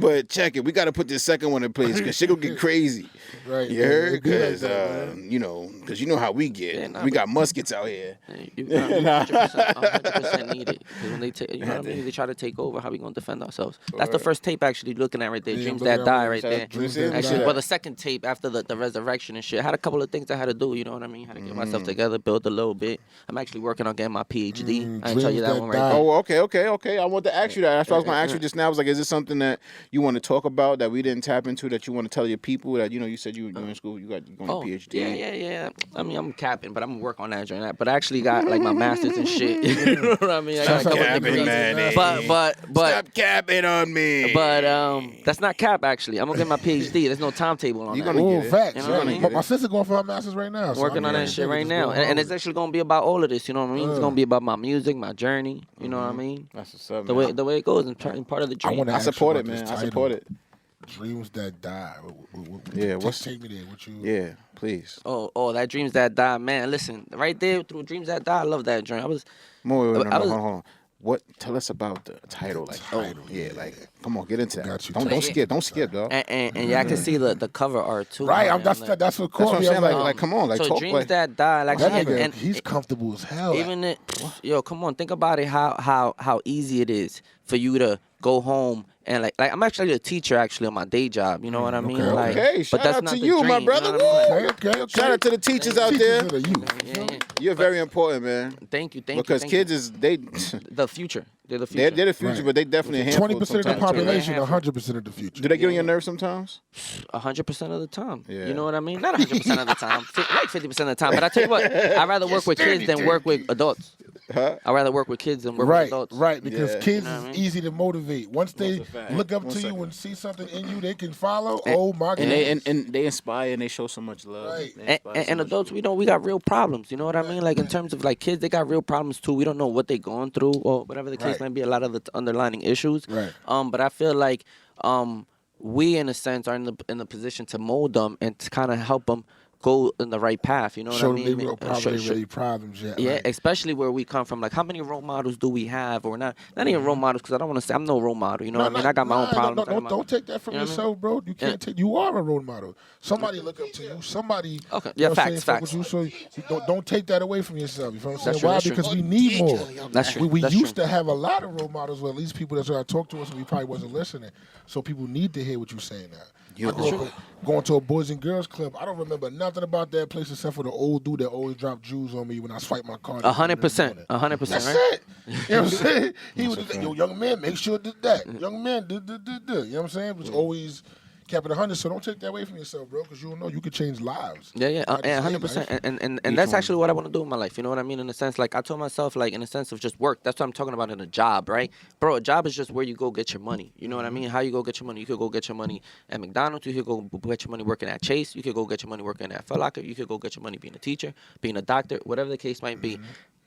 But check it, we got to put this second one in place because shit gonna get crazy. Right. You heard? It'd be like Because, that, man. because you know how we get. Yeah, nah, We but- got muskets out here. You 100% need it. 'Cause when they take, you know what I mean? They try to take over. How we gonna defend ourselves? That's the first tape actually looking at right there. Yeah, Dreams I'm That looking at Die it. right there. Dreams That Actually, Die. well, the second tape after the resurrection and shit. I had a couple of things I had to do. You know what I mean? Had to get myself together, build a little bit. I'm actually working on getting my PhD. I didn't tell you Dreams that That one right Die. there. Oh, okay. I want to ask you that. That's what I was going to ask you just now. I was like, is this something that you want to talk about that we didn't tap into that you want to tell your people that, you said you were in school, you going to PhD? Yeah. I mean, I'm capping, but I'm gonna work on that during that. But I actually got like my master's and shit. You know what I mean? I got a Stop couple capping, degrees. Manny. But Stop capping on me. But that's not cap actually. I'm gonna get my PhD. There's no timetable on You that. gonna Oh, get it. facts. You know what I Yeah. mean? My sister going for her master's right now. So Working I on mean, that shit niggas right now, going and hard. it's actually gonna be about all of this. You know what I mean? It's gonna be about my music, my journey. You know what I mean? That's what's up, The man. way it goes and part of the dream. wanna I ask you support it, about man. this I title. support it. Dreams That Die. Yeah, Take me there. What you? Yeah, please. Oh, that Dreams That Die, man. Listen, right there through Dreams That Die, I love that joint. Hold I was- on. Tell us about the title. Like, like, come on, get into that. Got you. Don't skip, dog. And yeah, I can see the cover art too. Right, man. that's what That's caught what I'm me. saying. I'm Like, come on, like, so talk. dreams Like, that die, like, that nigga, and he's comfortable as hell. even yo, come on, think about it. How easy it is for you to go home and like I'm actually a teacher on my day job. You know what I mean? Okay. Like, Okay, but shout that's out not to the you, dream, my you brother. know what I mean? Okay. shout out to the teachers out there. Teachers of the youth. Yeah. You're very important, man. Thank you. Because thank kids you. is they. The future. They're the future. They're the future, Right. but they definitely a handful 20% of the sometimes, too. population, Yeah. 100% of the future. Do they get on your nerves sometimes? 100% of the time. Yeah. You know what I mean? Not 100% of the time. Like 50% of the time. But I tell you what, I'd rather work with kids than work with adults. Huh? I'd rather work with kids than work with Right, adults. right, because Yeah. kids You know what I is mean? easy to motivate. Once they That's a fact. look up One to you second. and see something in you they can follow, oh my God. And they inspire and they show so much love. Right. They And, inspire so and much adults, love. we got real problems. You know what I mean? Like in terms of like kids, they got real problems too. We don't know what they're going through or whatever the case Right. might be. A lot of the underlining issues. Right. But I feel like we, in a sense, are in the position to mold them and to kind of help them go in the right path. You know what Show I them mean? they real problems, they really problems. Yeah, Yeah, right. especially where we come from. Like, how many role models do we have, or not? Not even role models, because I don't want to say I'm no role model. You know what I mean? I got my own problems. I got my- Don't take that from You know what I yourself, bro. You can't take. You are a role model. Somebody look up to you. Somebody. Okay. you Yeah, know what I'm saying, facts, fuck facts. with you, so you don't take that away from yourself. You know what I'm saying? That's true, Why? that's true. Because we need more. That's true. We That's used true. to have a lot of role models, well, at least people that try to talk to us, and we probably wasn't listening. So people need to hear what you're saying now. I grew up going to a boys and girls club. I don't remember nothing about that place except for the old dude that always dropped Jews on me when I swiped my card. 100%. 100%. That's Right? it. You know what I'm saying? He was just like, yo, young man, make sure did that. Young man, did. You know what I'm saying? It was always kept it 100. So don't take that away from yourself, bro, because you don't know you could change lives. Yeah, Not and the same 100%. life. And that's actually what I want to do in my life. You know what I mean? In a sense, like I told myself, like in a sense of just work. That's what I'm talking about in a job, right? Bro, a job is just where you go get your money. You know what I mean? How you go get your money? You could go get your money at McDonald's. You could go get your money working at Chase. You could go get your money working at Foot Locker. You could go get your money being a teacher, being a doctor, whatever the case might be.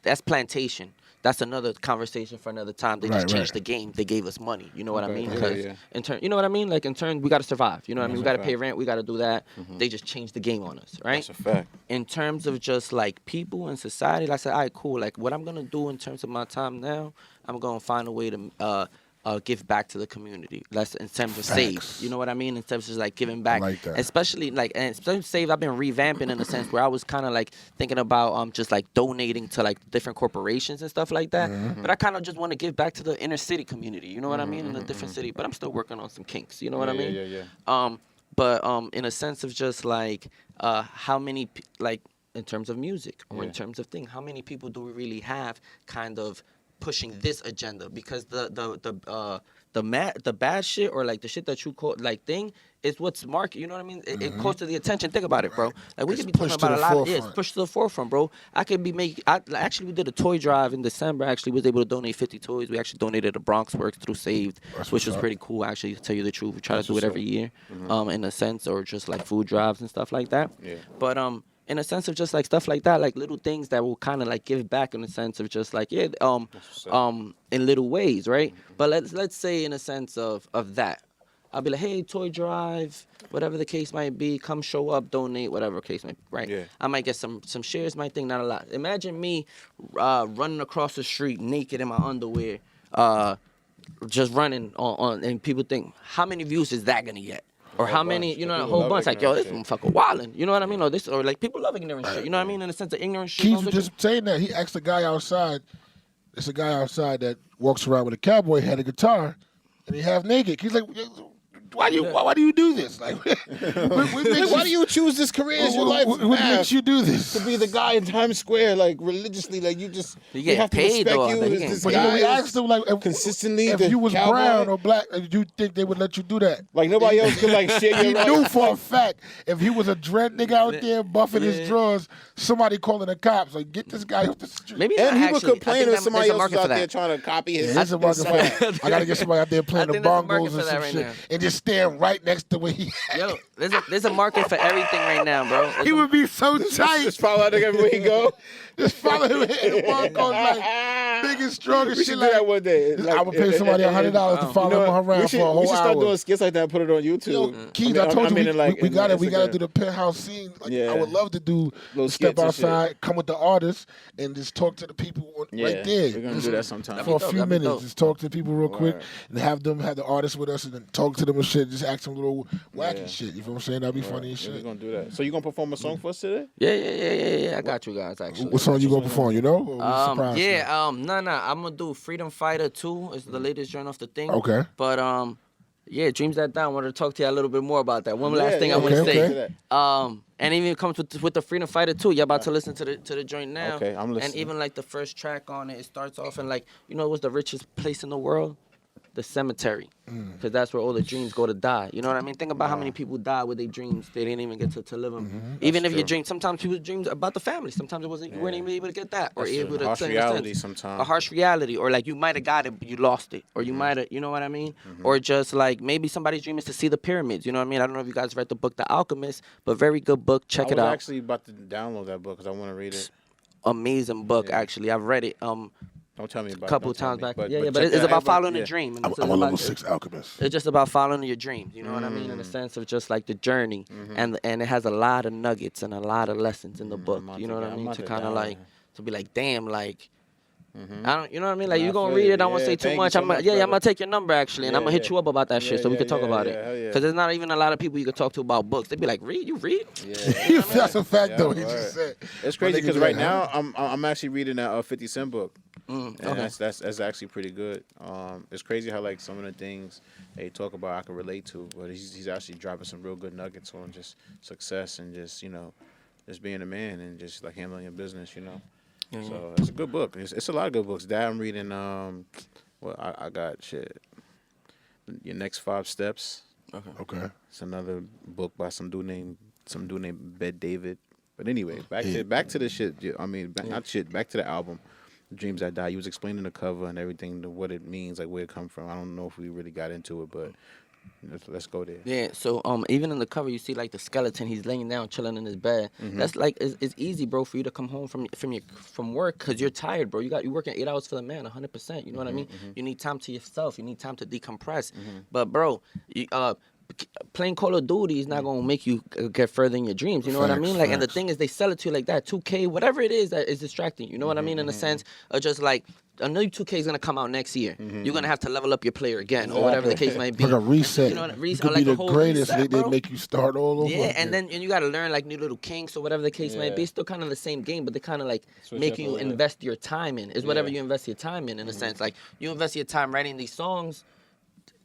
That's plantation. That's another conversation for another time. They just changed the game. They gave us money. You know what I mean? Because in turn, you know what I mean? Like in turn, we got to survive. You know what I mean? We got to pay rent. We got to do that. They just changed the game on us, right? That's a fact. In terms of just like people and society, like I said, all right, cool. Like what I'm gonna do in terms of my time now, I'm gonna find a way to give back to the community. That's in terms of save. You know what I mean? In terms of like giving back, like that. especially save. I've been revamping in a sense where I was kind of like thinking about just like donating to like different corporations and stuff like that. But I kind of just want to give back to the inner city community. You know what I mean? In a different city, but I'm still working on some kinks. You know what I mean? Yeah. But in a sense of just like how many like in terms of music or in terms of thing, how many people do we really have kind of pushing this agenda? Because the bad shit or like the shit that you call like thing is what's market. You know what I mean? It calls to the attention. Think about it, bro. Like we It's could be talking pushed to about a the lot of forefront. it's pushed to the forefront, bro. I could be making. Actually, we did a toy drive in December. Actually, was able to donate 50 toys. We actually donated to Bronx Works through Saved, which was pretty cool. Actually, to tell you the truth, we try to do it every year, in a sense, or just like food drives and stuff like that. Yeah. But in a sense of just like stuff like that, like little things that will kind of like give back in a sense of just like in little ways, right? But let's say in a sense of that. I'll be like, hey, toy drive, whatever the case might be, come show up, donate, whatever case might be, right? Yeah. I might get some shares, might think not a lot. Imagine me running across the street naked in my underwear, just running on, and people think, how many views is that gonna get? Or how many, you know, a People whole love bunch, like, yo, this ignorant motherfucker wildin', you know what I mean? Or this, or like people love ignorant shit, you know what I mean? In the sense of ignorant shit. Keys was just saying that. He asked a guy outside. It's a guy outside that walks around with a cowboy hat, a guitar, and he half naked. He's like, why do you do this? Like, Why do you choose this career as your life? What makes you do this? To be the guy in Times Square, like religiously, like you just You get have to paid, respect though, you but he as getting this But paid. you know, we guy. asked him like, Consistently, if the you was cowboy? brown or black, you think they would let you do that? Like nobody else could like share He your knew life. for a fact if he was a dread nigga out there buffing his drawers, somebody calling the cops. Like, get this guy off the street. Maybe And not he would actually. I complain think if that somebody there's a else was market out for there that. trying to copy his. There's a market for that. I gotta get somebody out there playing the think there's a market bongos for and that some right shit, now. and just stand right next to where he. Yo, there's a market for everything right now, bro. He would be so tight. Just follow that nigga everywhere he go. Just follow him hitting the bongos like, biggest, strongest We shit. should do that one day. I would pay somebody $100 to follow her around for a whole hour. We should start doing skits like that and put it on YouTube. Yo, Keys, I told you we gotta do the Penthouse scene. Like, I would love to do step outside, come with the artists, and just talk to the people right there. We're gonna do that sometime for a few minutes. Just talk to people real quick and have the artists with us and then talk to them and shit. Just ask them little wacky shit. You feel what I'm saying? That'd be funny and shit. We're gonna do that. So you gonna perform a song for us today? Yeah. I got you guys actually. What song you gonna perform? You know? I'm gonna do Freedom Fighter 2. It's the latest joint off the thing. Okay. But Dreams That Die. I wanted to talk to you a little bit more about that. One last thing I want to say. And even it comes with the Freedom Fighter 2. You're about to listen to the joint now. Okay, I'm listening. And even like the first track on it, it starts off in like, what's the richest place in the world? The cemetery, because that's where all the dreams go to die. You know what I mean? Think about how many people died with their dreams. They didn't even get to live them. Even if your dream, sometimes people's dreams about the family. Sometimes it wasn't. You weren't even able to get that, or able to. Harsh reality sometimes. A harsh reality, or like you might have got it, but you lost it, or you might have. You know what I mean? Or just like maybe somebody's dream is to see the pyramids. You know what I mean? I don't know if you guys read the book The Alchemist, but very good book. Check it out. I was actually about to download that book because I want to read it. Amazing book, actually. I've read it. Don't tell me about a couple it. times back. But it's about following a dream. And I'm a level 6 alchemist. It's just about following your dreams. You know what I mean? In the sense of just like the journey, and it has a lot of nuggets and a lot of lessons in the book. You know what I mean? To kind of like to be like, damn, like. I don't, you know what I mean? Like you gonna read it, I won't say too much. I'm gonna take your number actually, and I'm gonna hit you up about that shit so we can talk about it. Cause there's not even a lot of people you can talk to about books. They be like, read? You read? Yeah. That's a fact though. He just said. It's crazy because right now I'm actually reading that 50 Cent book. And that's actually pretty good. It's crazy how like some of the things they talk about I can relate to, but he's actually dropping some real good nuggets on just success and just just being a man and just like handling your business. So it's a good book. It's a lot of good books. That I'm reading. I got shit. Your Next 5 Steps. Okay. It's another book by some dude named Bed David. But anyway, back to the shit. I mean, not shit. Back to the album. Dreams That Die. He was explaining the cover and everything, what it means, like where it come from. I don't know if we really got into it, but let's go there. Yeah. So even in the cover, you see like the skeleton. He's laying down, chilling in his bed. That's like it's easy, bro, for you to come home from work because you're tired, bro. You're working 8 hours for the man, 100%. You know what I mean? You need time to yourself. You need time to decompress. But bro, playing Call of Duty is not gonna make you get further in your dreams. You know what I mean? Like, and the thing is, they sell it to you like that. 2K, whatever it is that is distracting. You know what I mean? In a sense of just like, I know 2K is gonna come out next year. You're gonna have to level up your player again, or whatever the case might be. Like a reset. You know, it could be the greatest. They make you start all over. Yeah, and you gotta learn like new little kinks or whatever the case might be. It's still kind of the same game, but they kind of like make you invest your time in. It's whatever you invest your time in a sense. Like you invest your time writing these songs,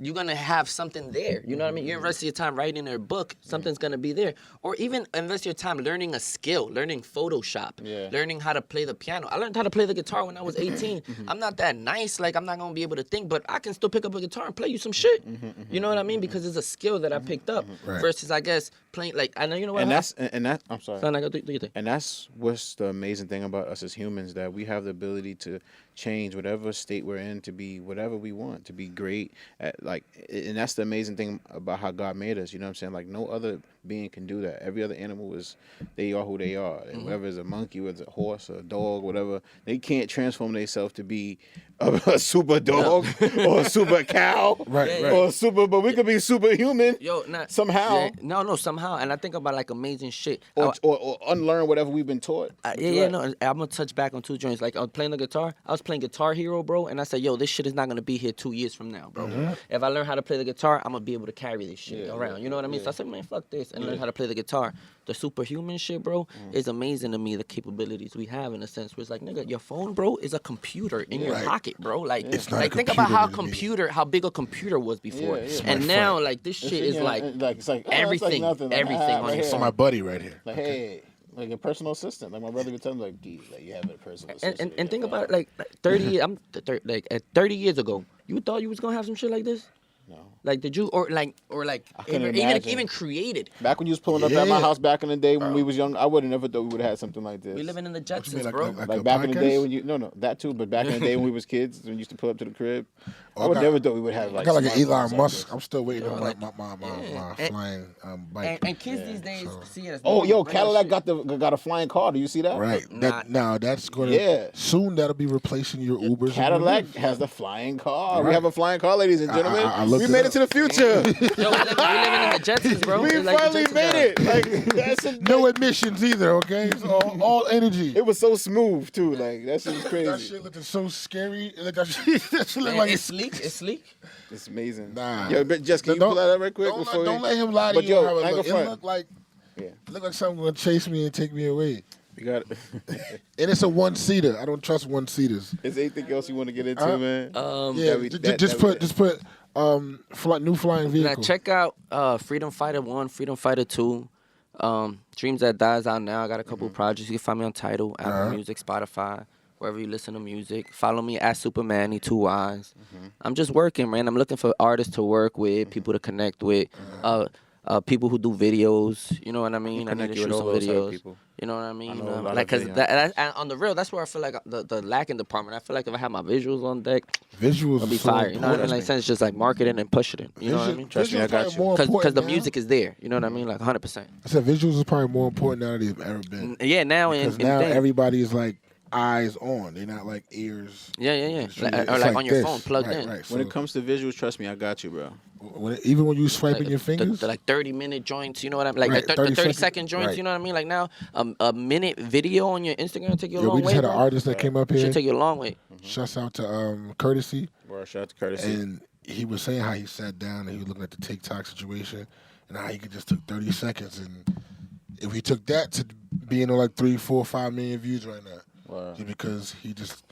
you're going to have something there. You know what I mean? You invest your time writing a book, something's going to be there. Or even invest your time learning a skill, learning Photoshop, learning how to play the piano. I learned how to play the guitar when I was 18. I'm not that nice. Like, I'm not going to be able to think, but I can still pick up a guitar and play you some shit. You know what I mean? Because it's a skill that I picked up versus, I guess, playing, like, I know, you know what? I'm sorry. Son, do your thing. And that's what's the amazing thing about us as humans, that we have the ability to change whatever state we're in to be whatever we want, to be great at, like, and that's the amazing thing about how God made us. You know what I'm saying? Like, no other being can do that. Every other animal they are who they are. And whether it's a monkey, whether it's a horse, or a dog, whatever, they can't transform themselves to be a super dog or a super cow, or a super. But we could be superhuman. Somehow. No, somehow. And I think about like amazing shit. Or unlearn whatever we've been taught. No. I'm gonna touch back on 2 joints. Like I was playing the guitar. I was playing Guitar Hero, bro, and I said, yo, this shit is not gonna be here 2 years from now, bro. If I learn how to play the guitar, I'm gonna be able to carry this shit around. You know what I mean? So I said, man, fuck this, and learn how to play the guitar. The superhuman shit, bro, is amazing to me. The capabilities we have, in a sense, where it's like, nigga, your phone, bro, is a computer in your pocket, bro. Like, think about how big a computer was before, and now like this shit is like it's like everything, everything on your phone. My buddy right here. Like, hey. Like a personal assistant. Like my brother would tell me, like, dude, like you have a personal assistant. And think about it, like 30 years, at 30 years ago, you thought you was gonna have some shit like this? No. Like, did you or couldn't even imagine. created? Back when you was pulling up at my Yeah. house back in the day when we was young, I would have never thought we would have had something like this. We living in the What you mean, Jetsons, bro. Like a back in the day podcast? when you that too, but back in the day when we was kids, when you used to pull up to the crib, I I would got- never thought we would have I like. got like an smartphones Elon like Musk. this. I'm still waiting on like- my And- flying bike. And kids these days see it as Oh, yo, real Cadillac shit. got a flying car. Do you see that? Right. Nah. Now that's going to Yeah. soon. That'll be replacing your Ubers. and Cadillac Ubers. has the flying car. We Right. have a flying car, ladies and gentlemen. I looked We it made up. it to the future. Yo, we living in the Jetsons, bro. We It's like the finally Jetsons made era. it. Like that's No emissions either. Okay, it's all energy. It was so smooth too. Like that shit was That crazy. shit looked so scary. Like that shit, that shit looked And like it's sleek. It's sleek. It's amazing. Nah. Yo, but just can you Don't- pull that up right quick Don't, before don't we? let him lie to But you. yo, how it I ain't look. gonna It front. look like Yeah, look like something gonna chase me and take me away. you got it. And it's a one-seater. I don't trust one-seaters. Is there anything else you want to get into, man? Yeah, we- just put new flying Now vehicle. check out Freedom Fighter 1, Freedom Fighter 2. Dreams That Dies out now. I got a couple projects. You can find me on Tidal, Apple Music, Spotify, wherever you listen to music. Follow me at Super Manny, 2 Y's. I'm just working, man. I'm looking for artists to work with, people to connect with, people who do videos. You know what I mean? I need connect to you shoot with some all those type of videos. people. You know what I mean? know a lot Like, of cause videos. and on the real, that's where I feel like the lacking department. I feel like if I had my visuals on deck, Visuals it'd be are so fire. You know what I mean? important. Like, sense just like marketing and pushing it. You know what I mean? Trust me, I got Visuals you. probably more Because important the now. music is there. You know what I mean? Like 100%. I said visuals is probably more important now than they've ever been. Yeah, now in Because now thing. everybody is like eyes on. They're not like ears. Yeah. It's Like, really- or it's like on your this. phone, plugged Right, in. Right. When So it comes to visuals, trust me, I got you, bro. even when you swiping Like your fingers, the like 30-minute joints, you know what I mean? Like Right, the 30 30-second joints, right. you know what I mean? Like now, a minute video on your Instagram take you a yeah, long we just way. had an bro. artist that came up here. Should take you a long way. Shouts out to Courtesy, Well, shout out to Courtesy. and he was saying how he sat down and he was looking at the TikTok situation and how he could just took 30 seconds, and if he took that to being on like 3, 4, 5 million views right now, Wow. just because he just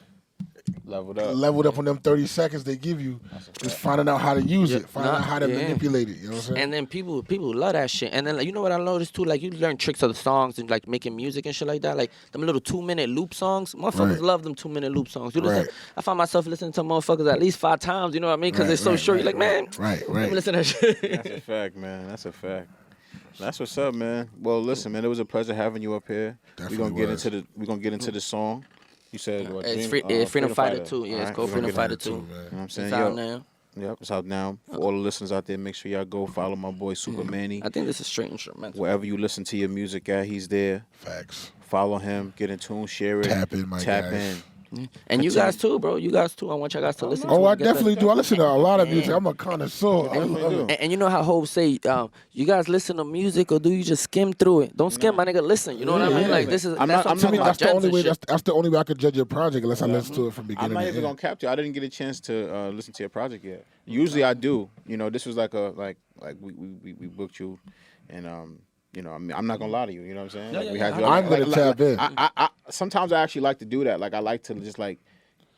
Leveled up. leveled up on them 30 seconds they give you, just finding out how to use it, finding Nah, out how to yeah. manipulate it. You know what I'm saying? And then people love that shit. And then like, you know what I noticed too? Like you learn tricks of the songs and like making music and shit like that. Like them little 2-minute loop songs. Motherfuckers Right. love them 2-minute loop songs. You listen, Right. I find myself listening to motherfuckers at least 5 times. You know what I mean? Because Right, they're so right, short. right, You're like, man, right, let me right. listen to that shit. That's a fact, man. That's a fact. That's what's up, man. Well, listen, man. It was a pleasure having you up here. Definitely We're gonna get into the song. You said what? It's Dream- Freedom Fighter 2. Yeah, it's Alright, called we're gonna Freedom get Fighter into 2. it, man. You know what I'm saying? It's out Yo, now. Yep, it's out now. For all the listeners out there, make sure y'all go follow my boy Super Manny. I think this is straight instrumental. Wherever you listen to your music at, he's there. Facts. Follow him, get in tune, share it. Tap in, my Tap guys. in. And you guys too, bro. You guys too. I want y'all guys to listen to Oh, it. I Get that- definitely do. I listen to a lot of music. I'm a connoisseur. I love it. And you know how Hov say, you guys listen to music or do you just skim through it? Don't skim, my nigga. Listen. You know what I mean? Yeah. Like this is. I'm that's not- what I'm I'm not- talking about. That's the only gems way. and shit. That's the only way I could judge your project unless I listen to it from I'm beginning not to even end. gonna cap you. I didn't get a chance to listen to your project yet. Usually I do. You know, this was like we booked you, and you know, I mean, I'm not gonna lie to you. You know what I'm saying? Like, we had you. I'm gonna tap in. I sometimes I actually like to do that. Like I like to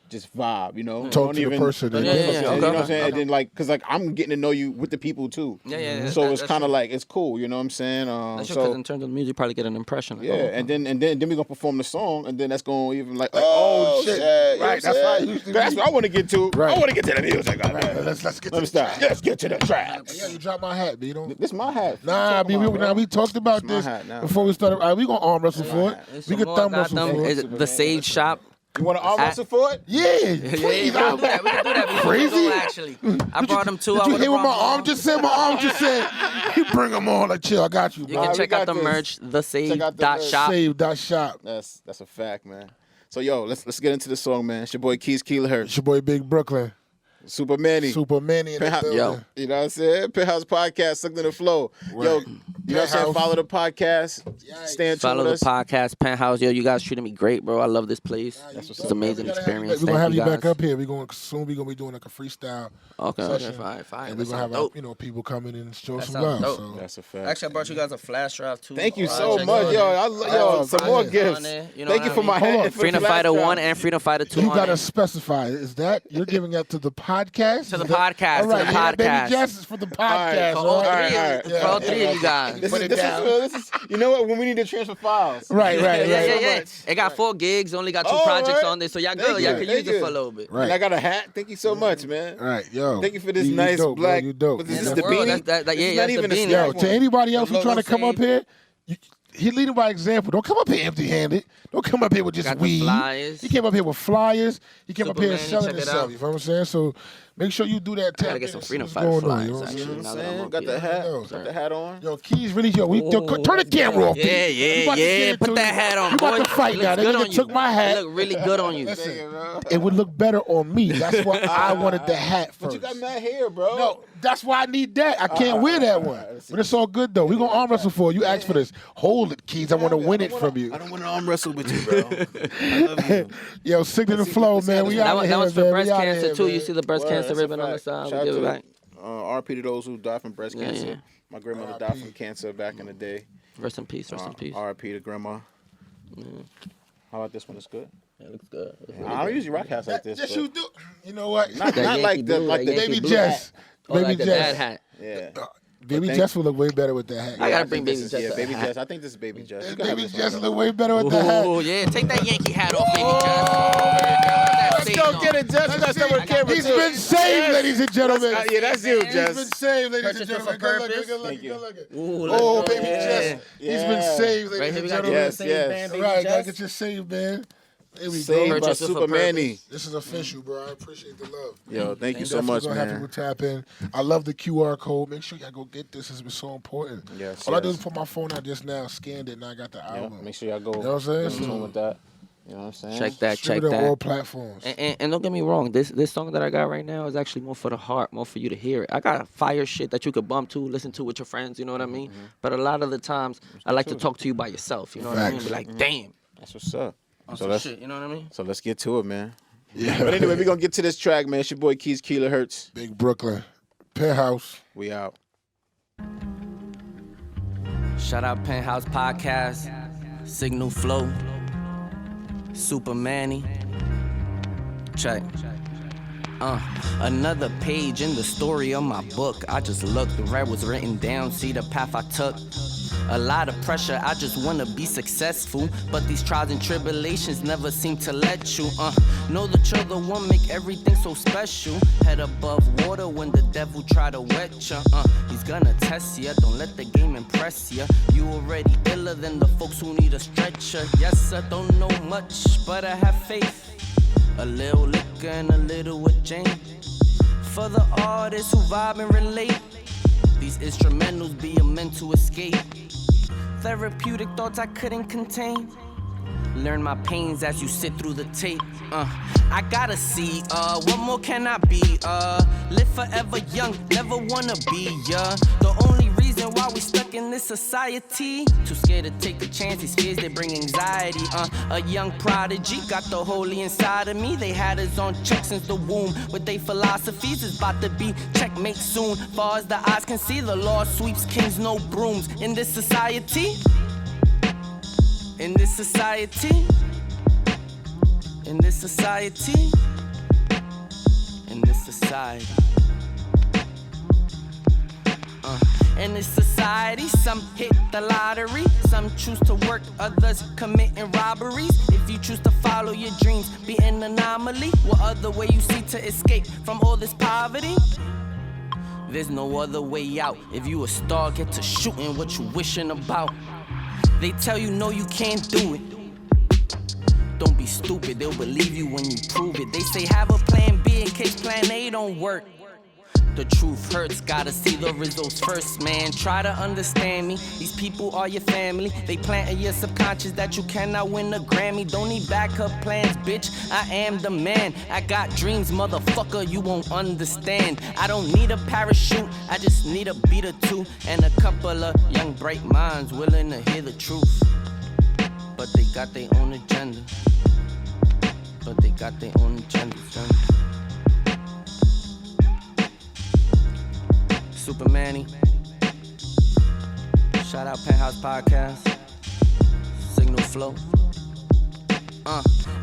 just vibe, you know. Talk to the person. Yeah, and yeah, then- yeah. You Okay, know what I'm saying? okay. And then like, cause like I'm getting to know you with the people too. Yeah. So it's That's kind of true. like it's cool. You know what I'm saying? That's true, So 'cause in terms of music, you probably get an impression. Like, yeah, oh, and then we gonna perform the song, and then that's gonna even like oh, shit. you know what Right, I'm that's saying? how it used to That's be. what I want to get to. Right. I want to get to the music. Right, let's get Let me to stop. Let's get to the tracks. Yeah, you dropped my hat, B. You don't. This my hat. Nah, B. We talked about It's my this hat now. before we started. All right, we gonna arm wrestle for it. There's We some could more thumb got wrestle them. for Is it. it the Sage Shop? You want to arm wrestle for it? Yeah, Yeah, please. we can do that. We can do that. before we Crazy? go, actually, I brought them too. Did I you would've hear what my brought arm them. just said? My arm just said, you bring them on. Like, chill, I got you, You bro. can we check out got the this. merch, Check out the merch. thesage.shop. Save.shop. That's a fact, man. So yo, let's get into the song, man. It's your boy KeyzKiloHz, It's your boy Big Brooklyn. Super Manny. Super Manny in the Penthouse, building. you know what I'm saying? Penthouse podcast, Sucked in the Flow. Yo, you know what I'm saying? Penthouse. Follow the podcast. Stay in tune Follow with the us. podcast, Penthouse. Yo, you guys treated me great, bro. I love this place. It's an amazing experience. We're gonna have Thank you you back guys. up here. We're gonna be doing like a freestyle Okay, session. fine. And we're That gonna have sounds dope. people coming in and show That some sounds love. dope. So That's a fact. Actually, I brought you guys a flash drive too. Thank you so Check much, it yo. out. Some more projects gifts. on there, you know Thank what you I for my mean? head. Freedom Fighter 1 and Freedom Fighter 2 you on gotta it. specify. Is that you're giving that to the podcast. To the podcast. All right, to the yeah, podcast. Baby Jess is for the podcast. For all right? three, for all three of you guys. This Put is, it this down. is, this is, you know what? When we need to transfer files. Right. Yeah. It got 4 gigs, only got 2 projects on there, so y'all good. Y'all can use it for a little bit. Right. And I got a hat. Thank you so much, man. All right, yo. Thank you for this You nice dope, black. Bro, you dope. But this Yeah, is the the world, beanie. that's This is yeah, not that's even the a beanie. snack Yo, one. to anybody else who's logo trying to come up same. here, he leading by example. Don't come up here empty-handed. Don't come up here with just Got the weed. flyers. He came up here with flyers. He came up here Superman, selling check it himself. out. You know what I'm saying? So make sure you do that. I gotta tap get in some and see Freedom what's Fighter going on, flyers, you know what I'm actually. saying? Now that I'm up Got here. the hat. Yo, Got the hat on. Yo, Keys really, turn the camera off. Yeah, P. You about to get yeah. into Put that it. hat on, You boy. about to fight It now. looks They good on nigga you. took my hat. It look really good on you. Listen, it would look better on me. That's why I wanted the hat first. But you got mad hair, bro. No, that's why I need that. I can't wear that one. But it's all good though. We gonna arm wrestle for you. You asked for this. Hold it, Keys. I want to win it from you. I don't want to arm wrestle with you, bro. I love you. Yo, stick to the flow, man. We That out was, here, that was for man. breast We out cancer here, too. man. You see the breast Word, cancer that's a ribbon on the fact. side. Shout We give out it back. to RP to those who died from breast cancer. yeah. My grandmother died from cancer back in the day. Rest in peace. Rest in peace. RP to grandma. How about this one? It's good. It looks good. I don't usually rock hats like this. Yes, but you do. You know what? Not Yankee like the blue, like that the Yankee Baby blue Jess. Oh, Baby like the Jess. dad hat. Yeah. Baby But Jess will look way better with that hat. I gotta I bring think Baby this Jess. is- Yeah, a Baby hat. Jess. I think this is Baby Jess. You can have Baby this Jess one. look way better with that hat. Oh yeah, take that Yankee hat off, Baby Jess. Let's go get it, Jess. You got stuff on camera He's too. been saved, ladies and gentlemen. Yeah, that's you, He's Jess. been saved, ladies and Purchased gentlemen. for Good looking, purpose. good Thank looking, you. good looking. Ooh, Oh, look, Baby yeah. Jess. He's been Yeah. saved, Right ladies here and we got gentlemen. the Yes, same yes. band, Baby Right, gotta Jess. get your saved, man. There we Saved go. by Purchase it for Super Manny. This is official, bro. I appreciate the love. Yo, thank you so Definitely much, gonna have man. people tap in. I love the QR code. Make sure y'all go get this. It's been so important. Yes, All I did yes. was put my phone out just now, scanned it, and I got the Yeah, album. make sure y'all go. You know what I'm saying? in tune with that. You know what I'm saying? Check that. Stream Check it on all that. platforms. And don't get me wrong, this song that I got right now is actually more for the heart, more for you to hear it. I got fire shit that you could bump to, listen to with your friends, you know what I mean? But a lot of the times, I like to talk to you by yourself, you know what I mean? Facts. Be like, damn. That's what's up. On So some let's shit, you know what I mean? so let's get to it, man. Yeah. But anyway, we're gonna get to this track, man. It's your boy KeyzKiloHz. Big Brooklyn. Penthouse. We out. Shout out Penthouse Podcast, Signal Flow, Super Manny. Check. Another page in the story of my book. I just looked, the red was written down, see the path I took. A lot of pressure, I just wanna be successful. But these trials and tribulations never seem to let you. Know the trouble won't make everything so special. Head above water when the devil try to wet ya. He's gonna test ya, don't let the game impress ya. You already iller than the folks who need a stretcher. Yes, I don't know much, but I have faith. A little liquor and a little with Jane. For the artists who vibe and relate. These instrumentals be a mental escape. Therapeutic thoughts I couldn't contain. Learn my pains as you sit through the tape. I gotta see, what more can I be? Live forever young, never wanna be, The only reason why we stuck in this society. Too scared to take a chance, these fears, they bring anxiety. A young prodigy, got the holy inside of me. They had us on check since the womb. With they philosophies, it's about to be checkmate soon. Far as the eyes can see, the law sweeps kings, no brooms. In this society, in this society, in this society, in this society. In this society, some hit the lottery, some choose to work, others committing robberies. If you choose to follow your dreams, be an anomaly. What other way you see to escape from all this poverty? There's no other way out. If you a star, get to shooting what you wishing about. They tell you no, you can't do it. Don't be stupid, they'll believe you when you prove it. They say have a plan B in case plan A don't work. The truth hurts, gotta see the results first, man. Try to understand me, these people are your family. They plant in your subconscious that you cannot win a Grammy. Don't need backup plans, bitch, I am the man. I got dreams, motherfucker, you won't understand. I don't need a parachute, I just need a beat or two. And a couple of young bright minds willing to hear the truth. But they got their own agenda. But they got their own agenda, son. Super Manny. Shout out Penthouse Podcast. Signal Flow.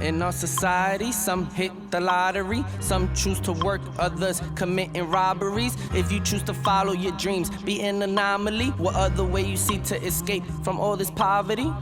In our society, some hit the lottery, some choose to work, others committing robberies. If you choose to follow your dreams, be an anomaly. What other way you see to escape from all this poverty?